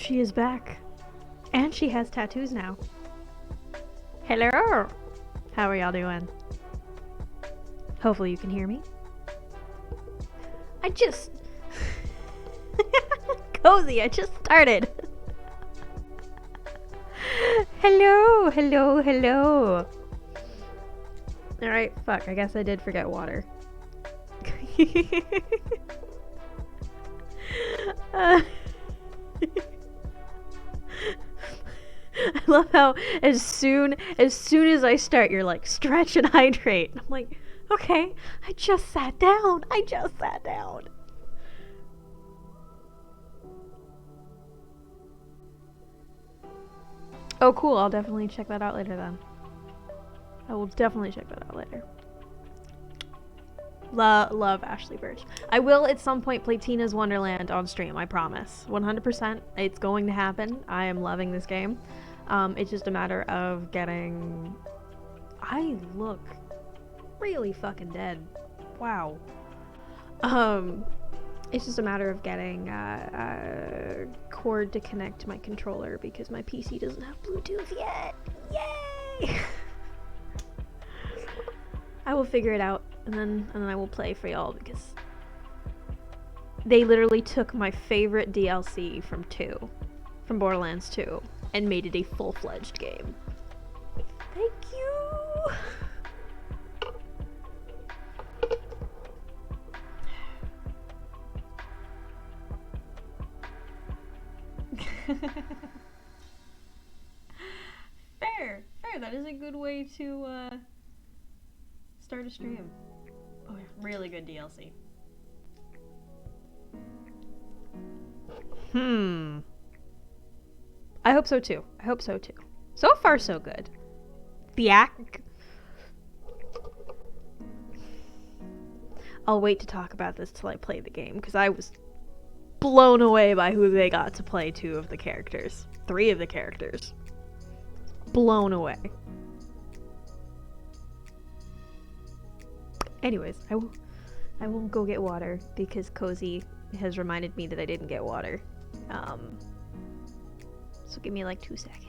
She is back. And she has tattoos now. Hello! How are y'all doing? Hopefully you can hear me. I just... Cozy, I just started. Hello, hello, hello. Alright, fuck, I guess I did forget water. I love how as soon as I start, you're like, stretch and hydrate. I'm like, okay, I just sat down. Oh, cool. I'll definitely check that out later then. I will definitely check that out later. Love Ashley Birch. I will at some point play Tina's Wonderland on stream, I promise. 100%. It's going to happen. I am loving this game. It's just a matter of getting... I look really fucking dead. Wow. It's just a matter of getting a cord to connect to my controller because my PC doesn't have Bluetooth yet. Yay! I will figure it out and then I will play for y'all because they literally took my favorite DLC from Borderlands 2 and made it a full-fledged game. Thank you! Fair. That is a good way to start a stream. Oh, yeah. Really good DLC. I hope so too. So far, so good. I'll wait to talk about this till I play the game because I was blown away by who they got to play 3 of the characters. Blown away. Anyways, I will go get water because Cozy has reminded me that I didn't get water. So give me like 2 seconds.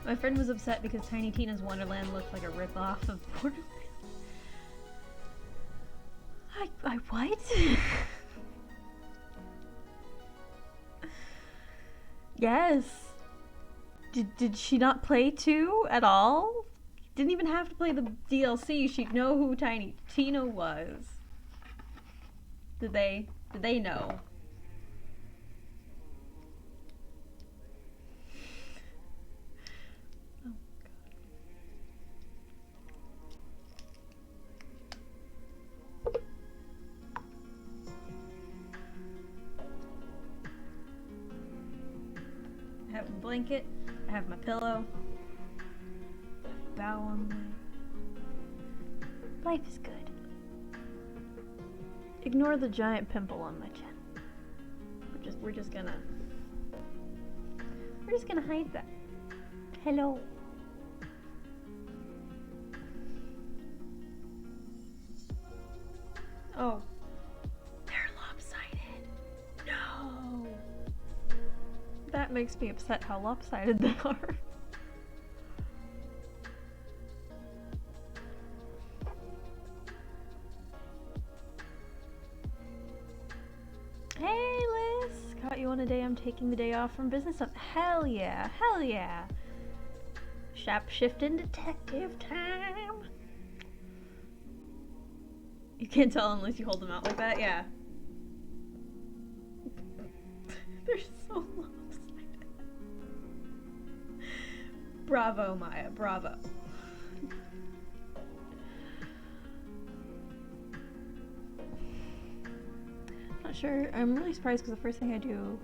My friend was upset because Tiny Tina's Wonderland looked like a rip-off of Borderlands. I what? Yes. Did she not play 2 at all? Didn't even have to play the DLC. She'd know who Tiny Tina was. Did they know? I have my blanket, I have my pillow, bow on me. Life is good. Ignore the giant pimple on my chin. We're just gonna hide that. Hello. Oh. They're lopsided. No. That makes me upset how lopsided they are. Hey, Liz! on a day I'm taking the day off from business stuff. Hell yeah, hell yeah. Shapeshifting Detective time. You can't tell unless you hold them out like that, yeah. They're so lopsided. Bravo, Maya, bravo. Not sure. I'm really surprised because the first thing I do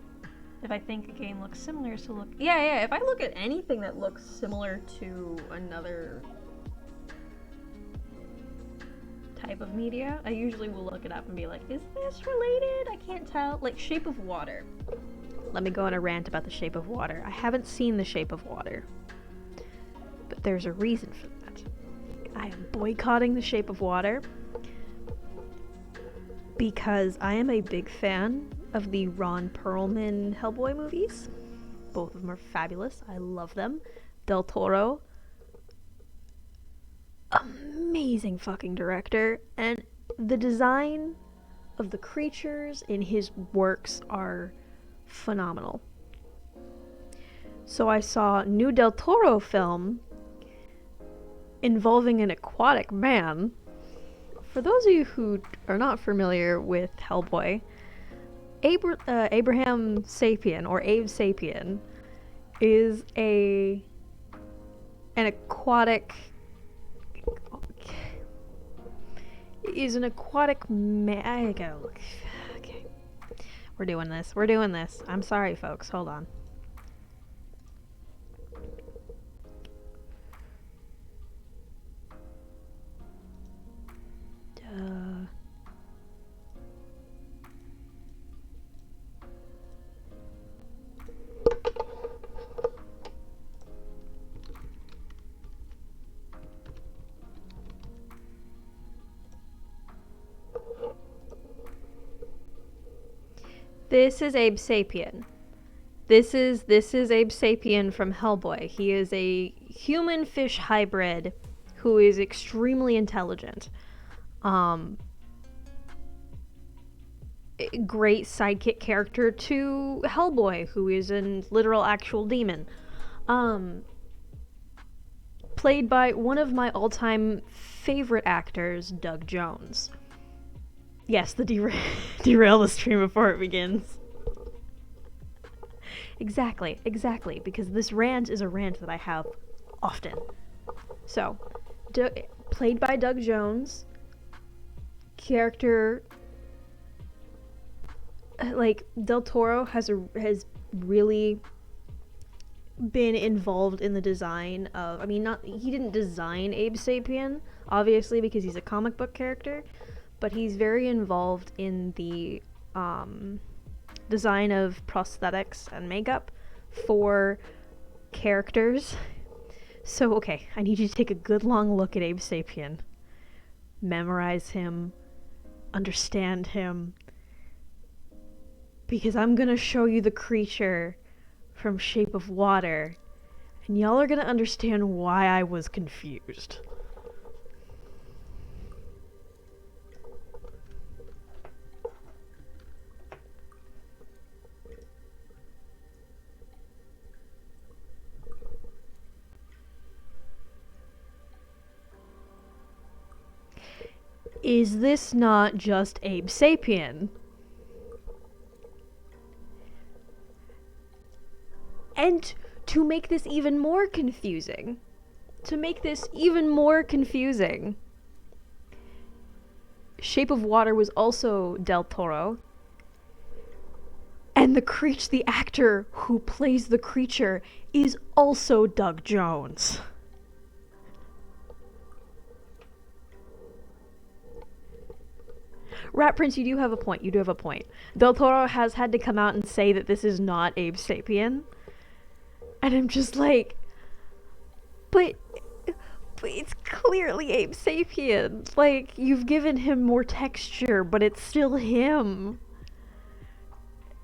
if I think a game looks similar is to look... Yeah, if I look at anything that looks similar to another type of media, I usually will look it up and be like, is this related? I can't tell. Like Shape of Water. Let me go on a rant about the Shape of Water. I haven't seen the Shape of Water, but there's a reason for that. I am boycotting the Shape of Water because I am a big fan of the Ron Perlman Hellboy movies. Both of them are fabulous. I love them. Del Toro, amazing fucking director, and the design of the creatures in his works are phenomenal. So I saw a new Del Toro film involving an aquatic man. For those of you who are not familiar with Hellboy, Abraham Sapien, or Abe Sapien, is an aquatic man. I gotta look. Okay. We're doing this. I'm sorry, folks. Hold on. This is Abe Sapien. This is Abe Sapien from Hellboy. He is a human-fish hybrid who is extremely intelligent. Great sidekick character to Hellboy, who is a literal actual demon. Played by one of my all-time favorite actors, Doug Jones. Yes, the derail the stream before it begins. Exactly, because this rant is a rant that I have often. So, played by Doug Jones, character, like, Del Toro has really been involved in the design of, he didn't design Abe Sapien, obviously, because he's a comic book character, but he's very involved in the design of prosthetics and makeup for characters. So, okay, I need you to take a good long look at Abe Sapien. Memorize him. Understand him. Because I'm gonna show you the creature from Shape of Water, and y'all are gonna understand why I was confused. Is this not just Abe Sapien? And to make this even more confusing, Shape of Water was also Del Toro, and the actor who plays the creature is also Doug Jones. Rat Prince, you do have a point. Del Toro has had to come out and say that this is not Abe Sapien. And I'm just like, but it's clearly Abe Sapien. Like, you've given him more texture, but it's still him.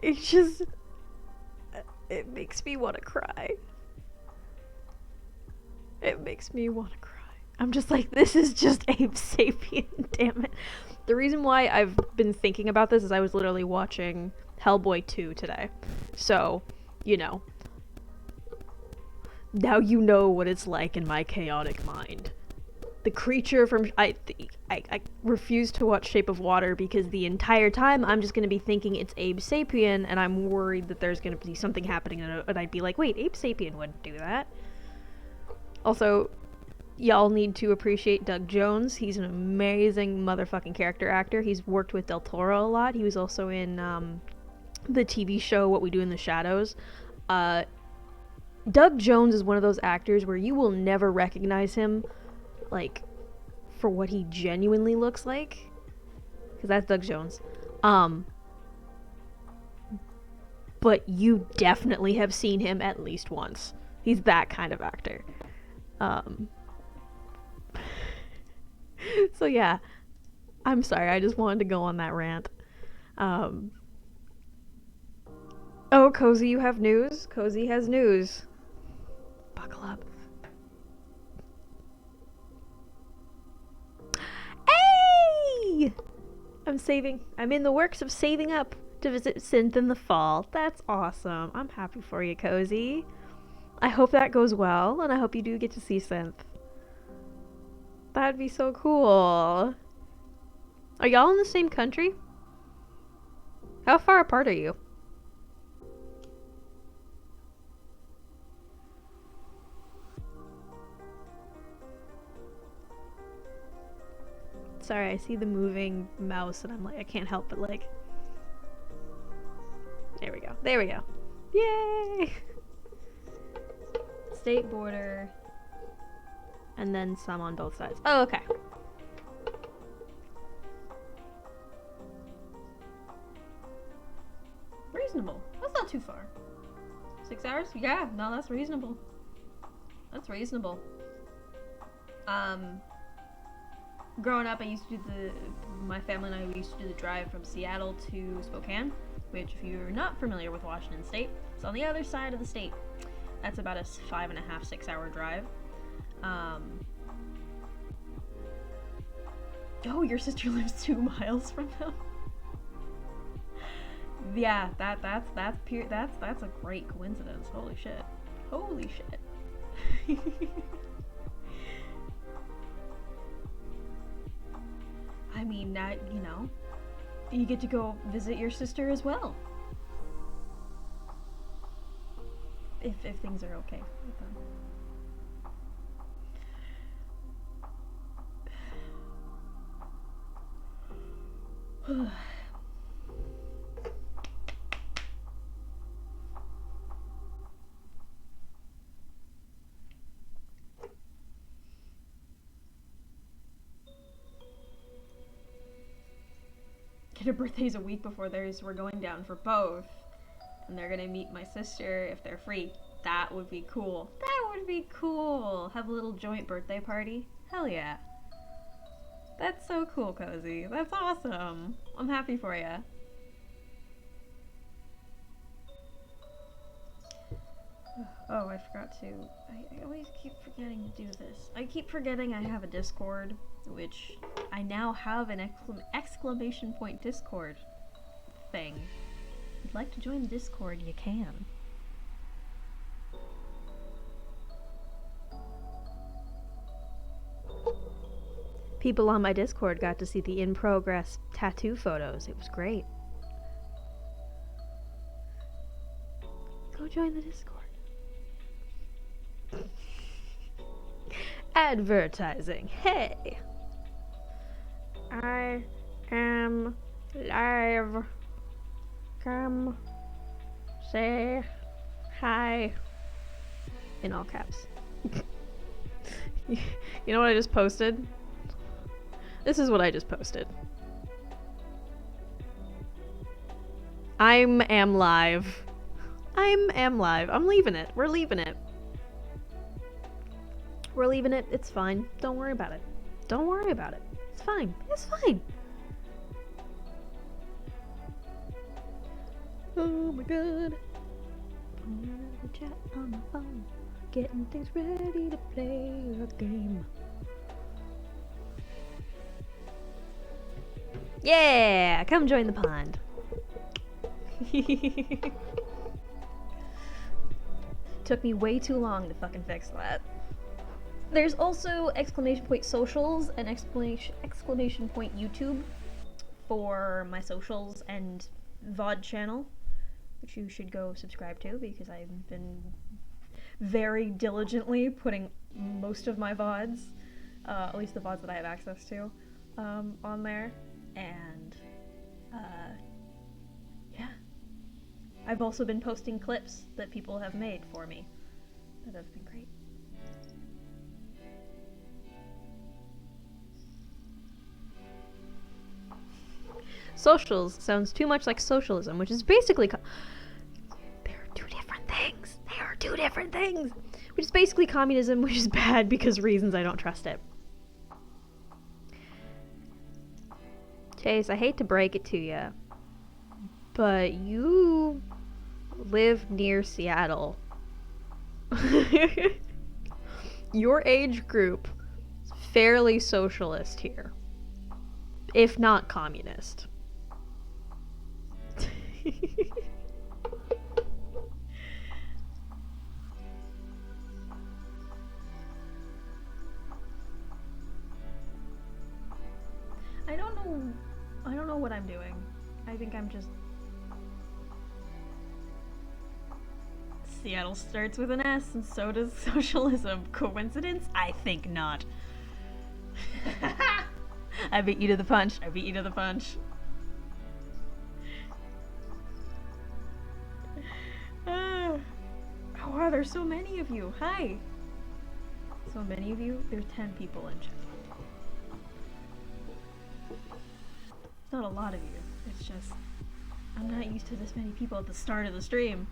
It's just, it makes me want to cry. I'm just like, this is just Abe Sapien, damn it. The reason why I've been thinking about this is I was literally watching Hellboy 2 today. So, you know. Now you know what it's like in my chaotic mind. The creature from... I refuse to watch Shape of Water because the entire time I'm just going to be thinking it's Abe Sapien, and I'm worried that there's going to be something happening, and I'd be like, wait, Abe Sapien wouldn't do that. Also, y'all need to appreciate Doug Jones. He's an amazing motherfucking character actor. He's worked with Del Toro a lot. He was also in the TV show What We Do in the Shadows. Doug Jones is one of those actors where you will never recognize him, like, for what he genuinely looks like. Because that's Doug Jones. But you definitely have seen him at least once. He's that kind of actor. So yeah, I'm sorry, I just wanted to go on that rant. Oh, Cozy, you have news? Cozy has news. Buckle up. Hey! I'm in the works of saving up to visit Synth in the fall. That's awesome. I'm happy for you, Cozy. I hope that goes well, and I hope you do get to see Synth. That'd be so cool. Are y'all in the same country? How far apart are you? Sorry, I see the moving mouse and I'm like, I can't help but like... There we go. There we go. Yay! State border. And then some on both sides. Oh, okay. Reasonable. That's not too far. 6 hours? Yeah, no, that's reasonable. That's reasonable. Growing up, I used to do my family and I used to do the drive from Seattle to Spokane, which if you're not familiar with Washington State, it's on the other side of the state. That's about a 5.5, 6 hour drive. Oh, your sister lives 2 miles from them? Yeah, that's a great coincidence. Holy shit. Holy shit. I mean, now, you know, you get to go visit your sister as well. If things are okay with them. Her birthday's a week before theirs. We're going down for both. And they're gonna meet my sister if they're free. That would be cool. That would be cool. Have a little joint birthday party. Hell yeah. That's so cool, Cozy. That's awesome. I'm happy for ya. Oh, I forgot to. I always keep forgetting to do this. I keep forgetting I have a Discord, which I now have an exclamation point Discord thing. If you'd like to join the Discord, you can. People on my Discord got to see the in-progress tattoo photos. It was great. Go join the Discord. Advertising. Hey! I am live. Come say hi. In all caps. You know what I just posted? This is what I just posted. I'm live. I'm live. I'm leaving it. We're leaving it. We're leaving it. It's fine. Don't worry about it. Don't worry about it. It's fine. It's fine. Oh my god. Chat on my phone. Getting things ready to play a game. Yeah! Come join the pond. Took me way too long to fucking fix that. There's also exclamation point socials and exclamation point YouTube for my socials and VOD channel, which you should go subscribe to because I've been very diligently putting most of my VODs, at least the VODs that I have access to, on there. And yeah. I've also been posting clips that people have made for me that have been great. Socials sounds too much like socialism, which is basically they're two different things. They are two different things. Which is basically communism, which is bad because reasons I don't trust it. Chase, I hate to break it to you, but you live near Seattle. Your age group is fairly socialist here, if not communist. I don't know what I'm doing. I think I'm just... Seattle starts with an S and so does socialism. Coincidence? I think not. I beat you to the punch. I beat you to the punch. Oh wow, there's so many of you. Hi. So many of you? There's 10 people in chat. It's not a lot of you. It's just I'm not used to this many people at the start of the stream.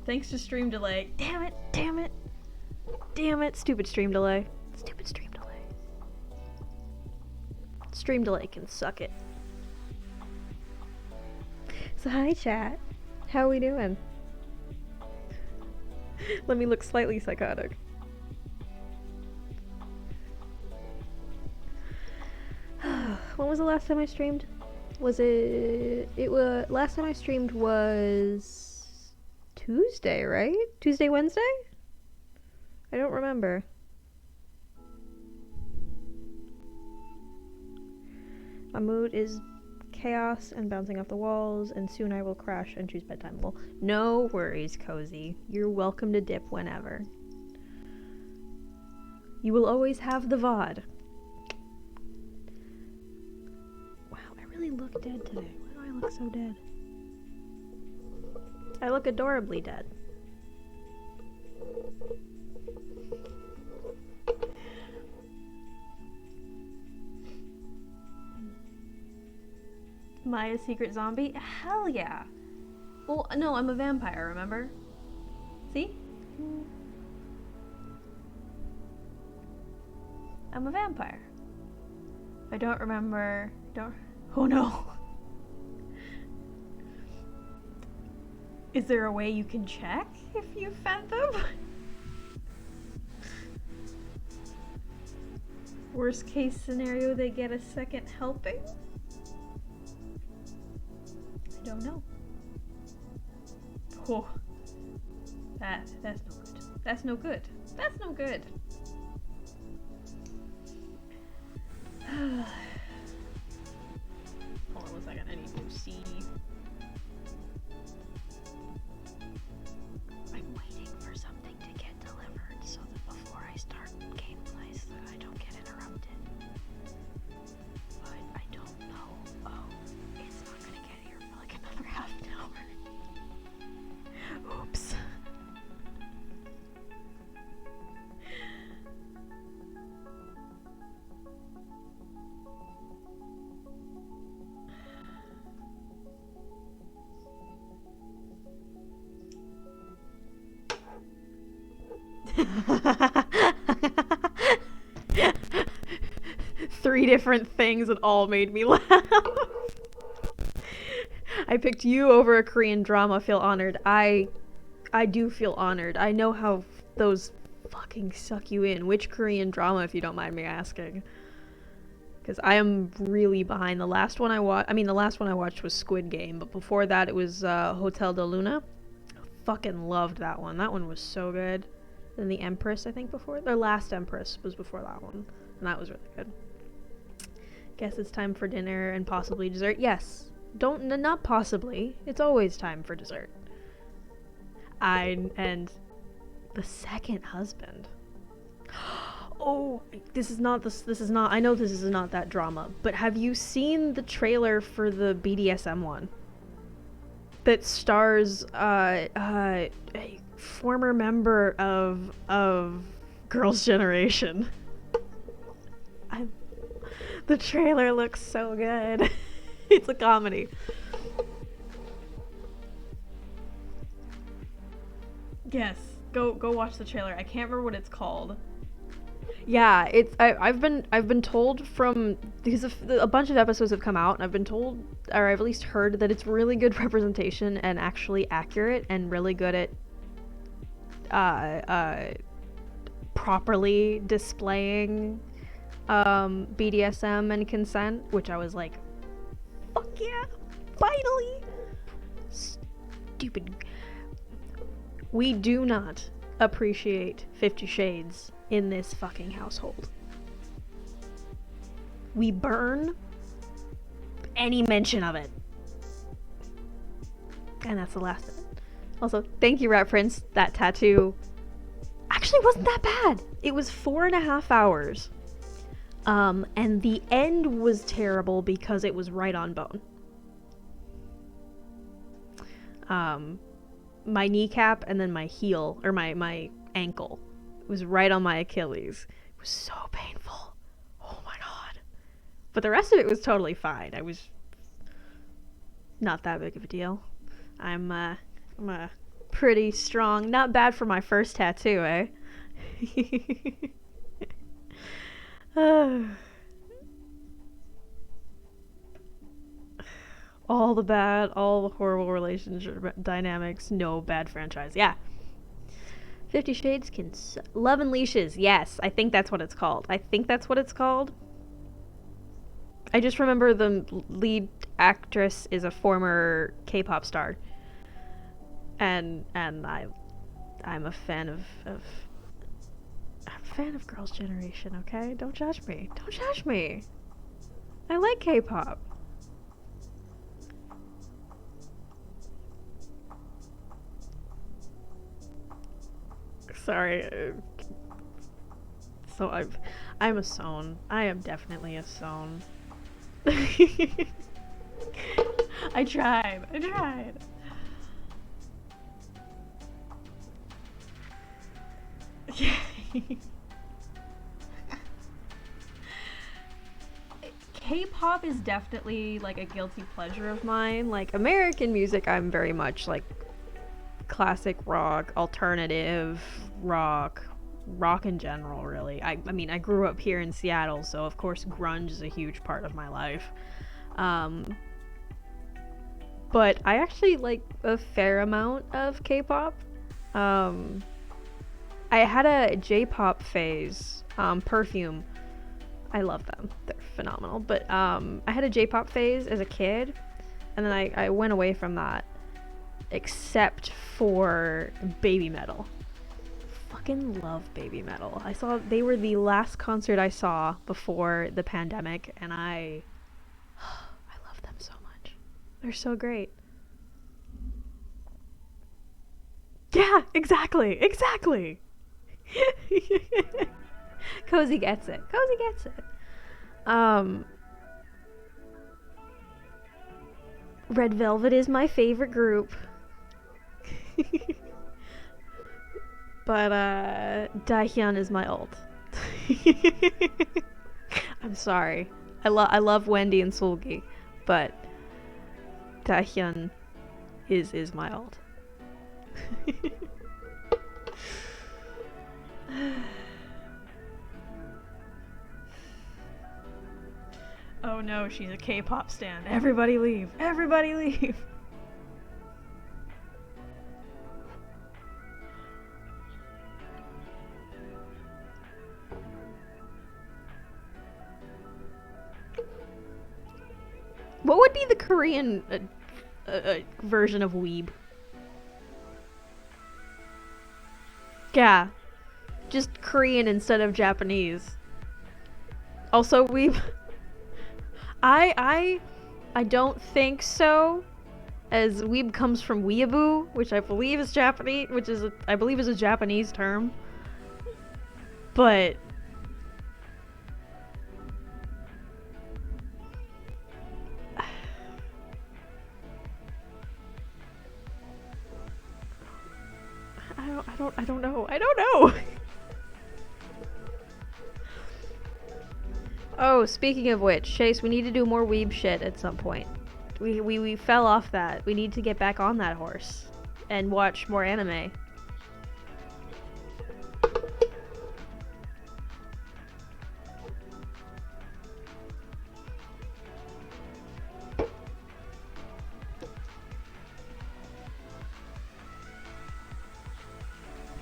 Thanks to stream delay. Damn it, damn it. Damn it, stupid stream delay. Stupid stream delay. Stream delay can suck it. So hi chat. How are we doing? Let me look slightly psychotic. When was the last time I streamed? Was it... last time I streamed was... Tuesday, right? Tuesday, Wednesday? I don't remember. My mood is chaos and bouncing off the walls, and soon I will crash and choose bedtime. Well, no worries, Cozy. You're welcome to dip whenever. You will always have the VOD. Wow, I really look dead today. Why do I look so dead? I look adorably dead. Maya's secret zombie? Hell yeah! Well, no, I'm a vampire, remember? See? I'm a vampire. I don't remember... Oh no! Is there a way you can check if you fed them? Worst case scenario, they get a second helping? I don't know. Oh. That's no good. That's no good. That's no good. Hold on one second, I need to see. I'm waiting for something to get delivered so that before I start gameplay so that I don't get interrupted. But I don't know. Oh, it's not gonna get here for like another half an hour. Oops. Three different things that all made me laugh. I picked you over a Korean drama. Feel honored. I do feel honored. I know how those fucking suck you in. Which Korean drama, if you don't mind me asking? because I am really behind. The last one I watched, the last one I watched was Squid Game, but before that it was Hotel de Luna. Fucking loved that one. That one was so good. Then the Empress, I think before, their last Empress was before that one, and that was really good. Guess it's time for dinner and possibly dessert. Yes, not possibly. It's always time for dessert. And the second husband. Oh, this is not. I know this is not that drama, but have you seen the trailer for the BDSM one? That stars a former member of Girls' Generation. The trailer looks so good. It's a comedy. Yes, go watch the trailer. I can't remember what it's called. Yeah, I've been told from, because a bunch of episodes have come out, and I've been told, or I've at least heard, that it's really good representation and actually accurate and really good at properly displaying BDSM and consent, which I was like, fuck yeah, finally. Stupid. We do not appreciate 50 Shades in this fucking household. We burn any mention of it. And that's the last of it. Also, thank you, Rat Prince. That tattoo actually wasn't that bad. It was 4.5 hours. And the end was terrible because it was right on bone. My kneecap and then my heel, or my ankle, was right on my Achilles. It was so painful. Oh my god. But the rest of it was totally fine. I was not that big of a deal. I'm a pretty strong, not bad for my first tattoo, eh? All the horrible relationship dynamics, no bad franchise. Yeah. 50 Shades can Love and Leashes. Yes, I think that's what it's called. I just remember the lead actress is a former K-pop star. And I'm a fan of Girls' Generation, okay? Don't judge me. I like K-pop. Sorry. So I'm a Sohn. I am definitely a Sohn. I tried. K-pop is definitely like a guilty pleasure of mine. Like American music, I'm very much like classic rock, alternative rock in general, really. I mean, I grew up here in Seattle, so of course grunge is a huge part of my life. But I actually like a fair amount of K-pop. I had a J-pop phase. Perfume. I love them. They're phenomenal. But I had a J-pop phase as a kid, and then I went away from that. Except for Baby Metal. Fucking love Baby Metal. They were the last concert I saw before the pandemic, and I love them so much. They're so great. Yeah, exactly. Cozy gets it. Red Velvet is my favorite group. But Dahyun is my ult. I'm sorry. I love Wendy and Sulgi, but Dahyun is my ult. Oh no, she's a K-pop stan. Everybody leave. What would be the Korean version of weeb? Yeah. Just Korean instead of Japanese. Also weeb. I don't think so, as weeb comes from weeaboo, which I believe is Japanese, which is I believe is a Japanese term. But I don't know. I don't know. Oh, speaking of which, Chase, we need to do more weeb shit at some point. We fell off that. We need to get back on that horse and watch more anime.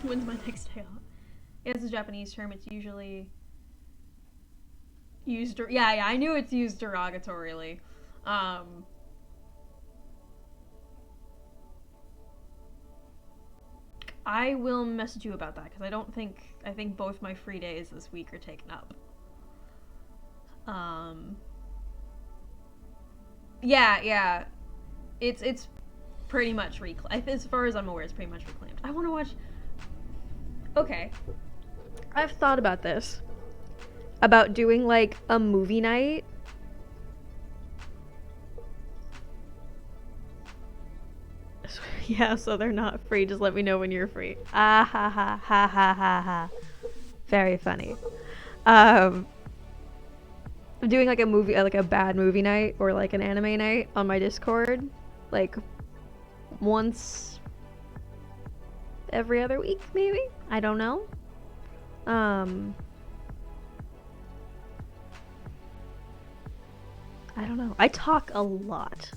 When's my next day off? Yeah, it's a Japanese term. It's usually used. Yeah, I knew it's used derogatorily. I will message you about that because I think both my free days this week are taken up. Yeah. It's pretty much reclaimed. As far as I'm aware, it's pretty much reclaimed. I want to watch. Okay, I've thought about this. About doing like a movie night. Yeah, so they're not free. Just let me know when you're free. Ah ha ha ha ha ha ha. Very funny. I'm doing like a movie, like a bad movie night or like an anime night on my Discord, like once every other week, maybe. I don't know. I don't know. I talk a lot,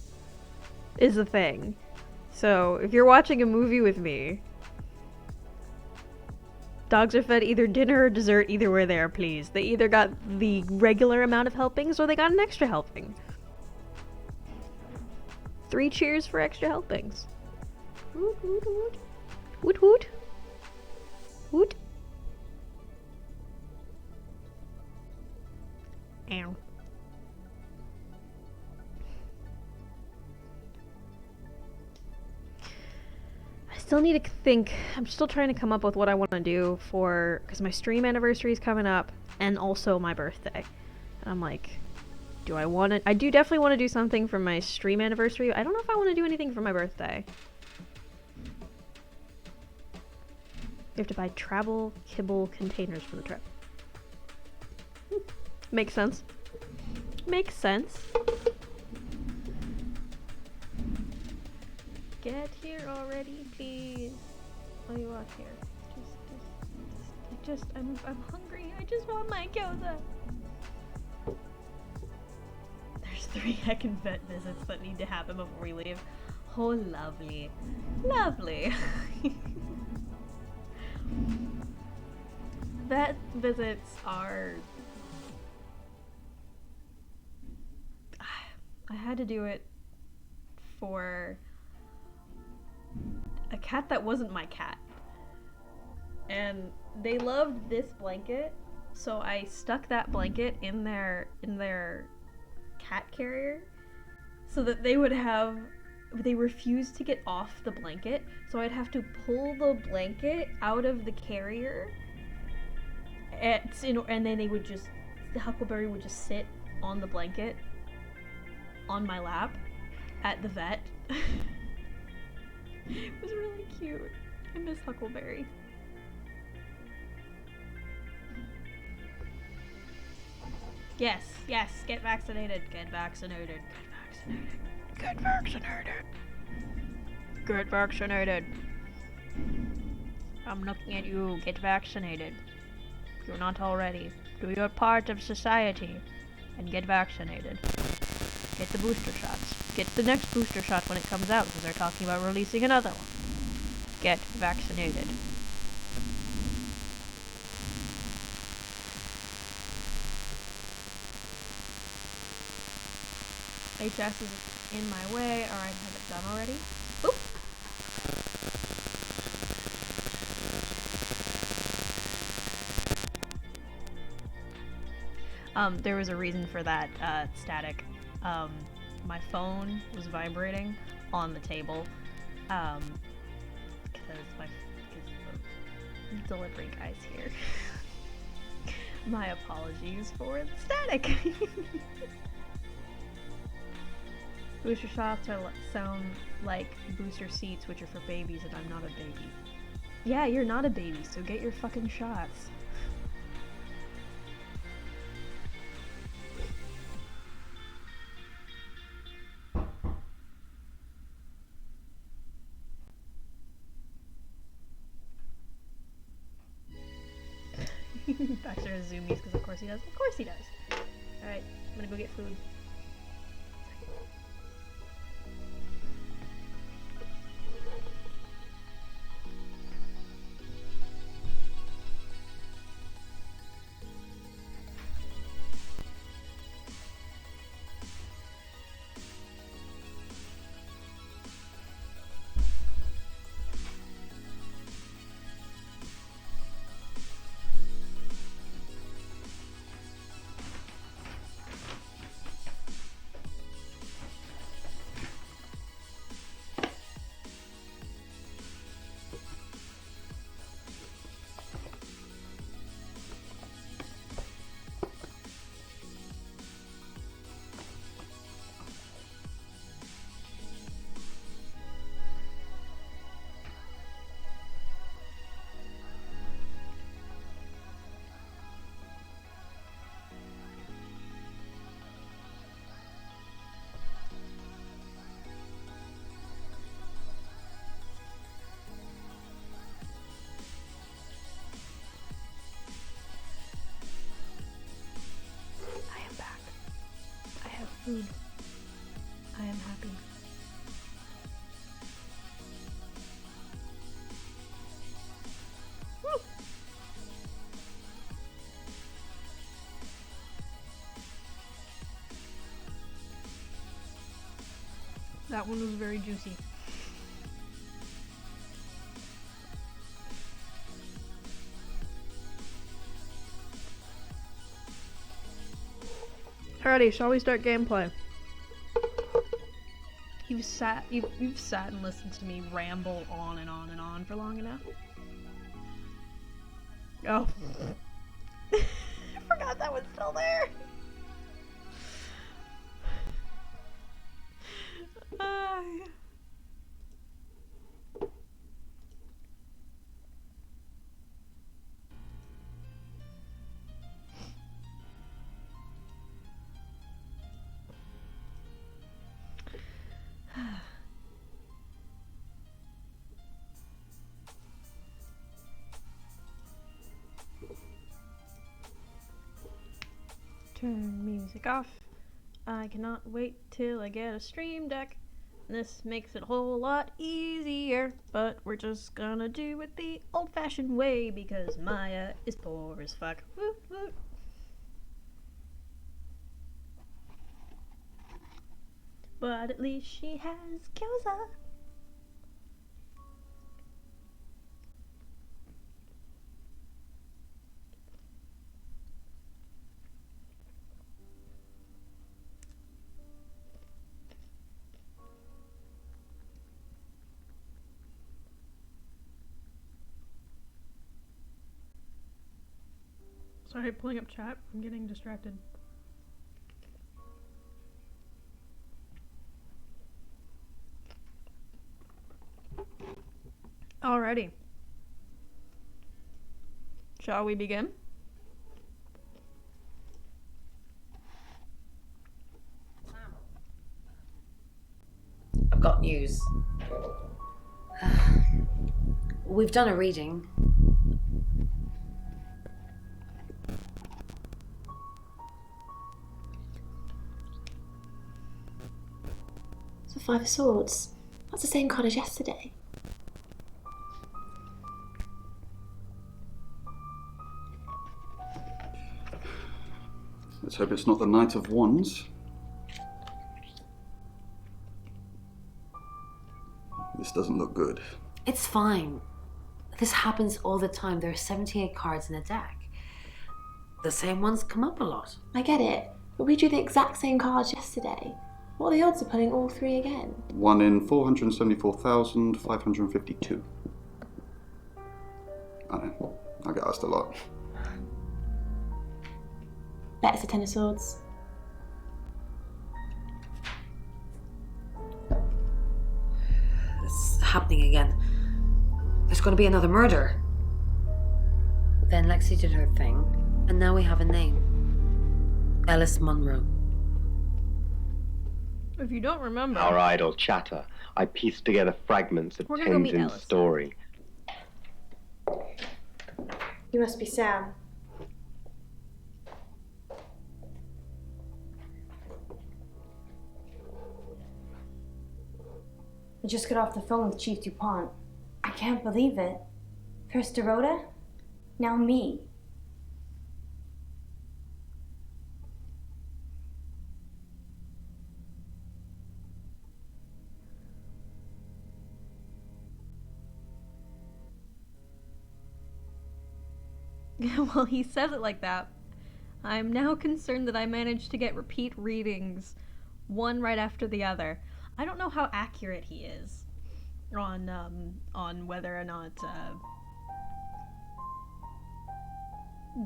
is the thing. So if you're watching a movie with me, dogs are fed either dinner or dessert, either way they are, please. They either got the regular amount of helpings or they got an extra helping. 3 cheers for extra helpings. Woot woot woot. Woot woot. Woot. Ow. I still need to think. I'm still trying to come up with what I want to do for, because my stream anniversary is coming up and also my birthday. And I'm like, do I want to? I do definitely want to do something for my stream anniversary. I don't know if I want to do anything for my birthday. You have to buy travel kibble containers for the trip. Makes sense. Makes sense. Get here already, please. Oh, you walk here. I'm hungry. I just want my gyoza. There's 3 heckin' vet visits that need to happen before we leave. Oh, lovely. Lovely. Vet visits are... I had to do it for a cat that wasn't my cat. And they loved this blanket, so I stuck that blanket in their cat carrier so that they would have... They refused to get off the blanket, so I'd have to pull the blanket out of the carrier, and then they would just... The Huckleberry would just sit on the blanket on my lap at the vet. It was really cute. I miss Huckleberry. Yes, get vaccinated. Get vaccinated. Get vaccinated. Get vaccinated. I'm looking at you. Get vaccinated. You're not already. Do your part of society and get vaccinated. Get the booster shots. Get the next booster shot when it comes out, because they're talking about releasing another one. Get vaccinated. HS is in my way, or I have it done already. Oop! There was a reason for that static. My phone was vibrating on the table because the delivery guy's here. My apologies for the static. Booster shots sound like booster seats, which are for babies, and I'm not a baby. Yeah, you're not a baby, so get your fucking shots. Baxter has zoomies because of course he does. Of course he does. Alright, I'm gonna go get food. Food. I am happy. Woo! That one was very juicy. Alrighty, shall we start gameplay? You've sat and listened to me ramble on and on and on for long enough. Oh. I forgot that was still there. Turn music off. I cannot wait till I get a stream deck. This makes it a whole lot easier, but we're just gonna do it the old-fashioned way because Maya is poor as fuck. Woo, woo. But at least she has gyoza. Sorry, pulling up chat. I'm getting distracted. Alrighty. Shall we begin? I've got news. We've done a reading. It's the Five of Swords. That's the same card as yesterday. Let's hope it's not the Knight of Wands. This doesn't look good. It's fine. This happens all the time. There are 78 cards in a deck. The same ones come up a lot. I get it, but we drew the exact same cards yesterday. What are the odds of pulling all three again? 1 in 474,552. I know. I get asked a lot. Bet it's a 10 of swords. It's happening again. There's going to be another murder. Then Lexi did her thing, and now we have a name. Ellis Munro. If you don't remember, Our idle chatter. I pieced together fragments of We're gonna go meet Tenzin's Alice. story. You must be Sam. I just got off the phone with Chief DuPont. I can't believe it. First Dorota, now me. well, he says it like that. I'm now concerned that I managed to get repeat readings, one right after the other. I don't know how accurate he is on whether or not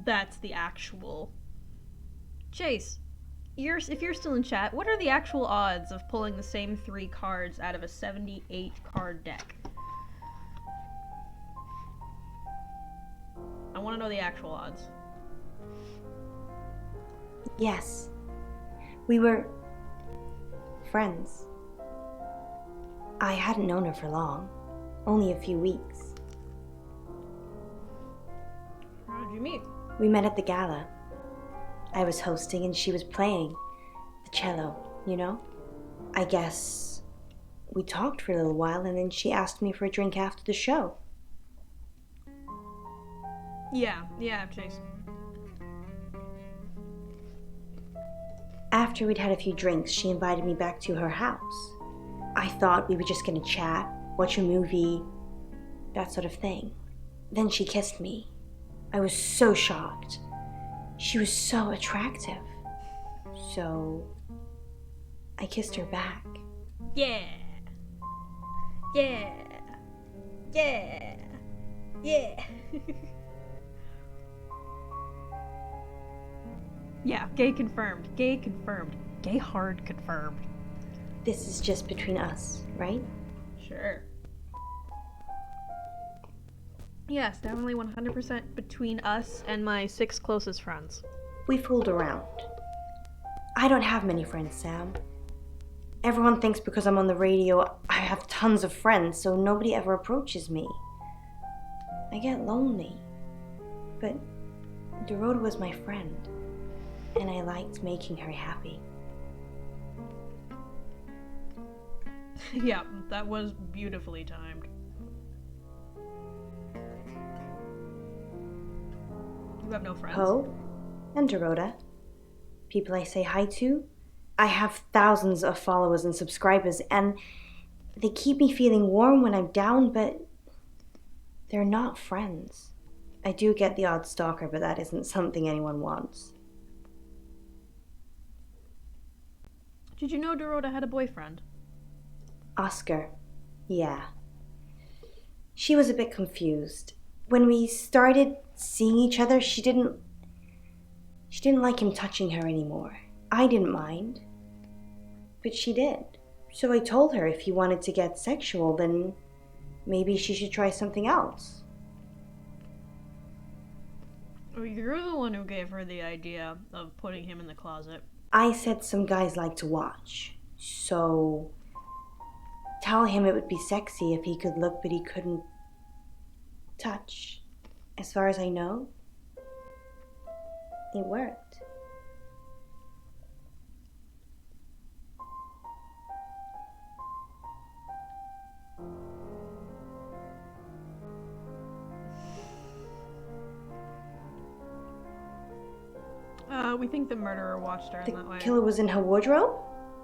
that's the actual. Chase, if you're still in chat, what are the actual odds of pulling the same 3 cards out of a 78 card deck? I want to know the actual odds. Yes. We were friends. I hadn't known her for long. Only a few weeks. How did you meet? We met at the gala. I was hosting and she was playing the cello, you know? I guess we talked for a little while and then she asked me for a drink after the show. Yeah, Chase. After we'd had a few drinks, she invited me back to her house. I thought we were just gonna chat, watch a movie, that sort of thing. Then she kissed me. I was so shocked. She was so attractive. So I kissed her back. Yeah. Yeah. Yeah. Yeah. Yeah, gay confirmed. Gay confirmed. Gay hard confirmed. This is just between us, right? Sure. Yes, definitely 100% between us and my 6 closest friends. We fooled around. I don't have many friends, Sam. Everyone thinks because I'm on the radio, I have tons of friends, so nobody ever approaches me. I get lonely. But Dorota was my friend, and I liked making her happy. Yeah, that was beautifully timed. You have no friends? Poe and Dorota. People I say hi to. I have thousands of followers and subscribers, and they keep me feeling warm when I'm down, but they're not friends. I do get the odd stalker, but that isn't something anyone wants. Did you know Dorota had a boyfriend? Oscar. Yeah. She was a bit confused. When we started seeing each other, she didn't like him touching her anymore. I didn't mind. But she did. So I told her if he wanted to get sexual, then maybe she should try something else. Oh, you're the one who gave her the idea of putting him in the closet. I said some guys like to watch. So tell him it would be sexy if he could look but he couldn't touch. As far as I know, it worked. We think the murderer watched her in that way. The killer was in her wardrobe?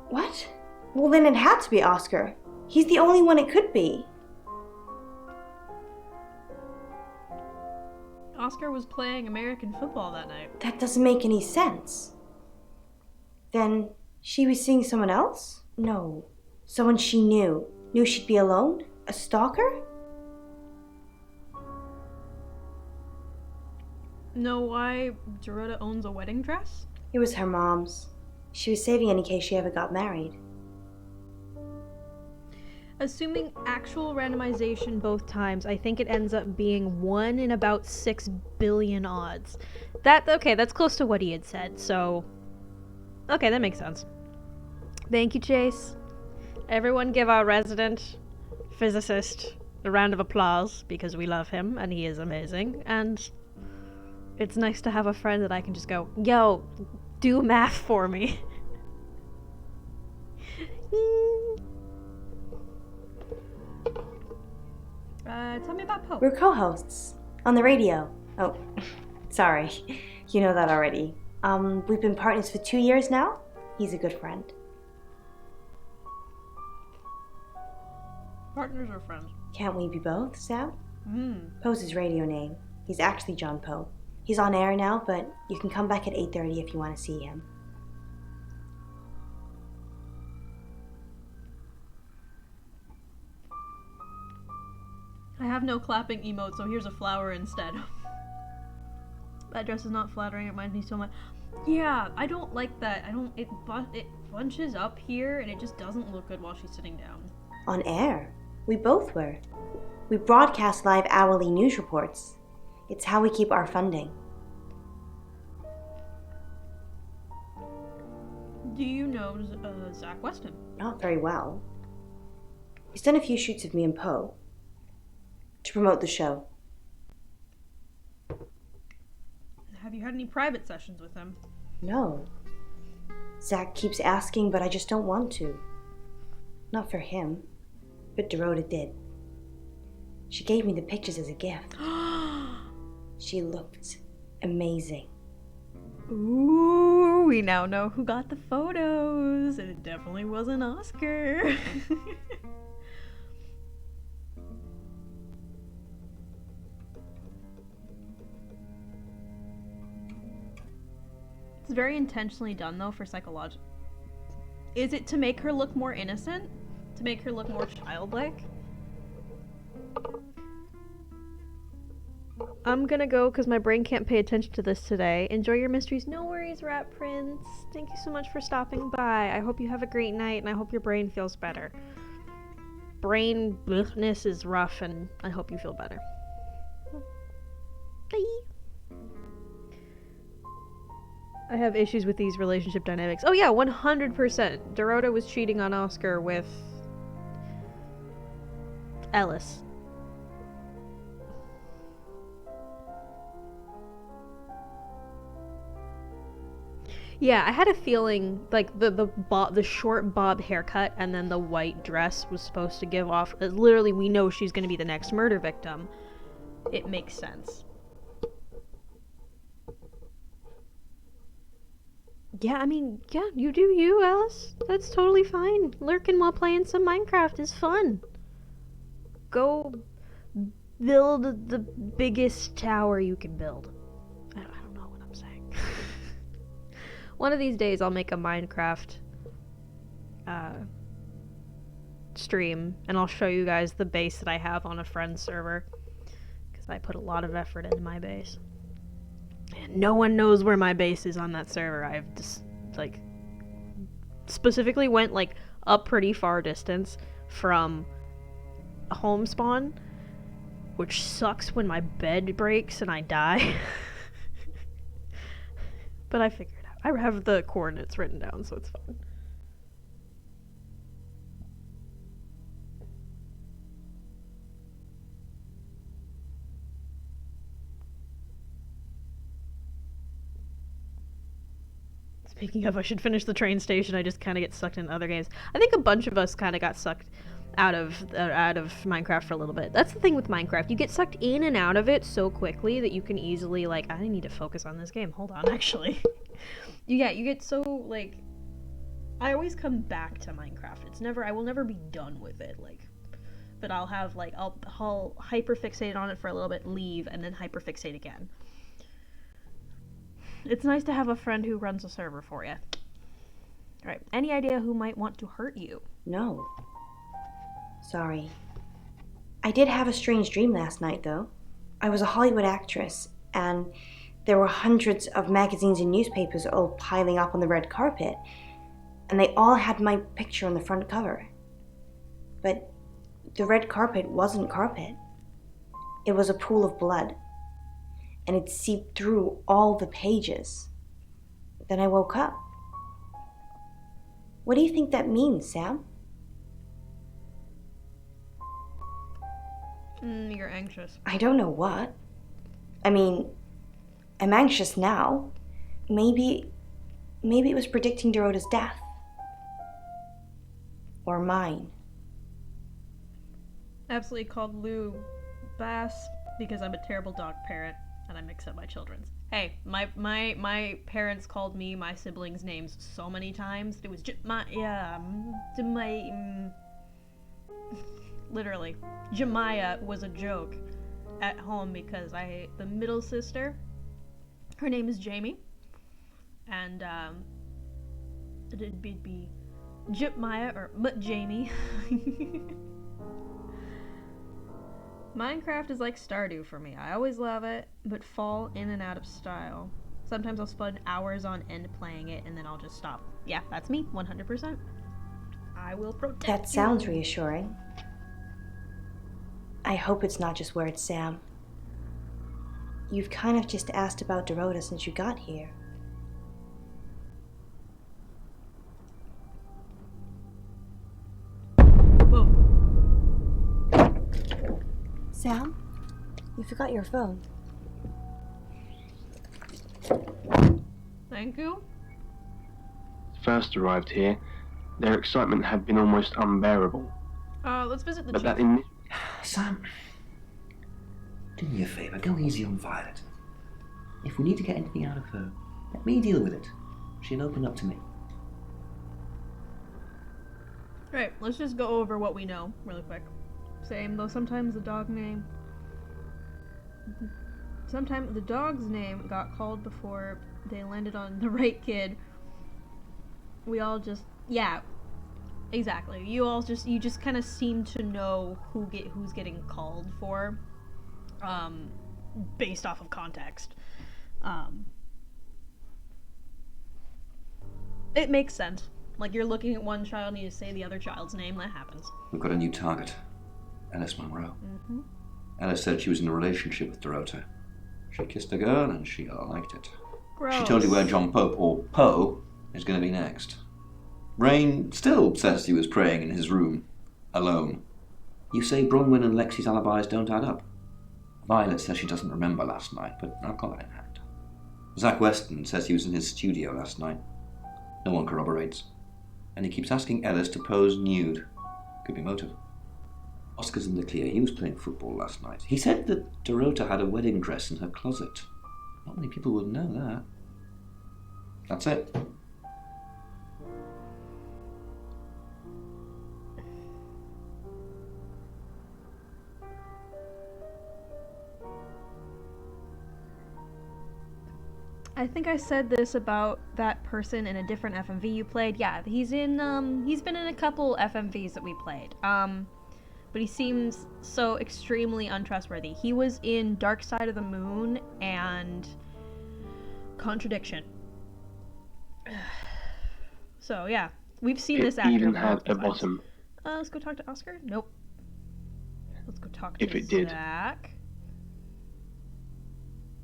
What? Well, then it had to be Oscar. He's the only one it could be. Oscar was playing American football that night. That doesn't make any sense. Then she was seeing someone else? No. Someone she knew. Knew she'd be alone? A stalker? Know why Dorota owns a wedding dress? It was her mom's. She was saving in case she ever got married. Assuming actual randomization both times, I think it ends up being 1 in about 6 billion odds. Okay, that's close to what he had said, so... Okay, that makes sense. Thank you, Chase. Everyone give our resident physicist a round of applause, because we love him, and he is amazing, and it's nice to have a friend that I can just go, yo, do math for me. Tell me about Poe. We're co-hosts on the radio. Oh, sorry. You know that already. We've been partners for 2 years now. He's a good friend. Partners or friends? Can't we be both, Sam? Poe's his radio name. He's actually John Poe. He's on air now, but you can come back at 8:30 if you want to see him. I have no clapping emote, so here's a flower instead. That dress is not flattering. It reminds me so much. Yeah, I don't like that. It bunches up here, and it just doesn't look good while she's sitting down. On air. We both were. We broadcast live hourly news reports. It's how we keep our funding. Do you know Zach Weston? Not very well. He's done a few shoots of me and Poe to promote the show. Have you had any private sessions with him? No. Zach keeps asking, but I just don't want to. Not for him. But Dorota did. She gave me the pictures as a gift. She looked amazing. Ooh, we now know who got the photos, and it definitely wasn't Oscar. It's very intentionally done, though, for psychological. Is it to make her look more innocent? To make her look more childlike? I'm gonna go because my brain can't pay attention to this today. Enjoy your mysteries. No worries, Rat Prince. Thank you so much for stopping by. I hope you have a great night, and I hope your brain feels better. Brain blithness is rough, and I hope you feel better. Bye. I have issues with these relationship dynamics. Oh yeah, 100%. Dorota was cheating on Oscar with Ellis. Yeah, I had a feeling like the short bob haircut and then the white dress was supposed to give off. Literally, we know she's going to be the next murder victim. It makes sense. Yeah, I mean, yeah, you do you, Alice. That's totally fine. Lurking while playing some Minecraft is fun. Go build the biggest tower you can build. I don't know what I'm saying. One of these days I'll make a Minecraft stream, and I'll show you guys the base that I have on a friend's server, because I put a lot of effort into my base. And no one knows where my base is on that server. I've just, like, specifically went, like, a pretty far distance from home spawn, which sucks when my bed breaks and I die. But I figured out. I have the coordinates written down, so it's fine. Speaking of, I should finish the train station. I just kind of get sucked into other games. I think a bunch of us kind of got sucked out of Minecraft for a little bit. That's the thing with Minecraft. You get sucked in and out of it so quickly that you can easily, like, I need to focus on this game. Hold on, actually. You get so, like, I always come back to Minecraft. I will never be done with it, but I'll hyperfixate on it for a little bit, leave, and then hyperfixate again. It's nice to have a friend who runs a server for you. Alright, any idea who might want to hurt you? No. Sorry. I did have a strange dream last night, though. I was a Hollywood actress, and there were hundreds of magazines and newspapers all piling up on the red carpet, and they all had my picture on the front cover. But the red carpet wasn't carpet. It was a pool of blood, and it seeped through all the pages. Then I woke up. What do you think that means, Sam? You're anxious. I don't know what. I mean, I'm anxious now. Maybe it was predicting Dorota's death. Or mine. Absolutely called Lou Bass because I'm a terrible dog parent and I mix up my children's. Hey, my parents called me my siblings' names so many times. It was literally. Jemiah was a joke at home because the middle sister, her name is Jamie, and it'd be Jemiah or Jamie. Minecraft is like Stardew for me. I always love it, but fall in and out of style. Sometimes I'll spend hours on end playing it, and then I'll just stop. Yeah, that's me, 100%. I will protect you. That sounds reassuring. I hope it's not just word Sam. You've kind of just asked about Dorota since you got here. Whoa. Sam? You forgot your phone. Thank you. First arrived here, their excitement had been almost unbearable. Let's visit the But chief. that in Sam, do me a favour, go easy on Violet. If we need to get anything out of her, let me deal with it. She'll open up to me. Right, let's just go over what we know really quick. Same, though sometimes the dog's name got called before they landed on the right kid. We all just, yeah, exactly. You just kind of seem to know who's getting called for, based off of context. It makes sense. Like, you're looking at one child and you say the other child's name, that happens. We've got a new target, Alice Monroe. Mm-hmm. Alice said she was in a relationship with Dorota. She kissed a girl and she liked it. Gross. She told you where John Pope, or Poe, is going to be next. Rain still says he was praying in his room, alone. You say Bronwyn and Lexi's alibis don't add up. Violet says she doesn't remember last night, but I've got that in hand. Zach Weston says he was in his studio last night. No one corroborates. And he keeps asking Ellis to pose nude. Could be motive. Oscar's in the clear. He was playing football last night. He said that Dorota had a wedding dress in her closet. Not many people would know that. That's it. I think I said this about that person in a different FMV you played. Yeah, he's been in a couple FMVs that we played. But he seems so extremely untrustworthy. He was in Dark Side of the Moon and Contradiction. So yeah, we've seen this actor even had multiple a times. bottom. Let's go talk to Oscar. Nope. Let's go talk If to it did. Zach.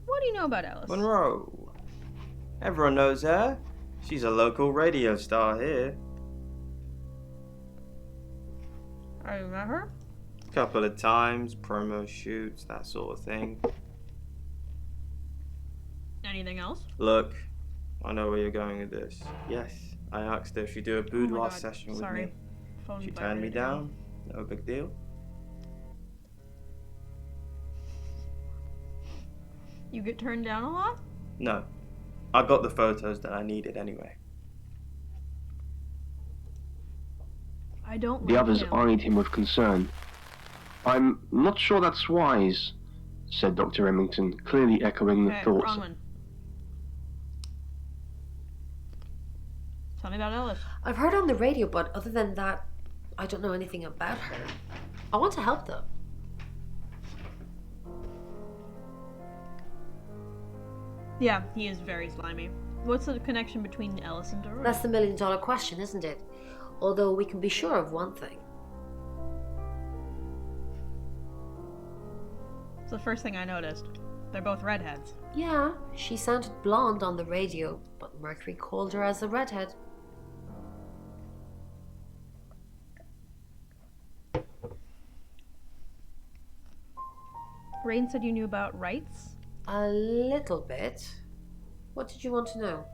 What do you know about Alice? Monroe. Everyone knows her. She's a local radio star here. Have you met her? Couple of times, promo shoots, that sort of thing. Anything else? Look, I know where you're going with this. Yes, I asked her if she'd do a boudoir God, session sorry. with me. Phone She turned me vibrated. down. No big deal. You get turned down a lot? No, I got the photos that I needed anyway. I don't The like others him. eyed him with concern. "I'm not sure that's wise," said Dr. Remington, clearly echoing the Okay, thoughts. wrong one. Tell me about Ellis. I've heard on the radio, but other than that, I don't know anything about her. I want to help though. Yeah, he is very slimy. What's the connection between Ellis and Dorota? That's the million-dollar question, isn't it? Although we can be sure of one thing. It's the first thing I noticed. They're both redheads. Yeah, she sounded blonde on the radio, but Mercury called her as a redhead. Rain said you knew about rights? A little bit. What did you want to know?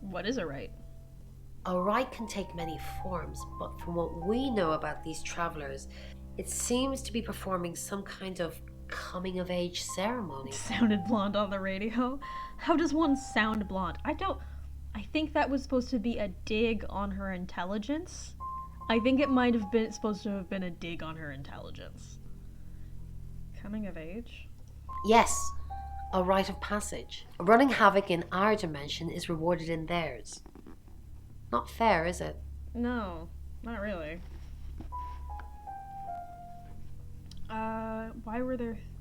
What is a right? A rite can take many forms, but from what we know about these travelers, it seems to be performing some kind of coming-of-age ceremony. Sounded blonde on the radio? How does one sound blonde? I think that was supposed to be a dig on her intelligence. I think it might have been supposed to have been a dig on her intelligence. Coming of age? Yes, a rite of passage. Running havoc in our dimension is rewarded in theirs. Not fair, is it? No, not really.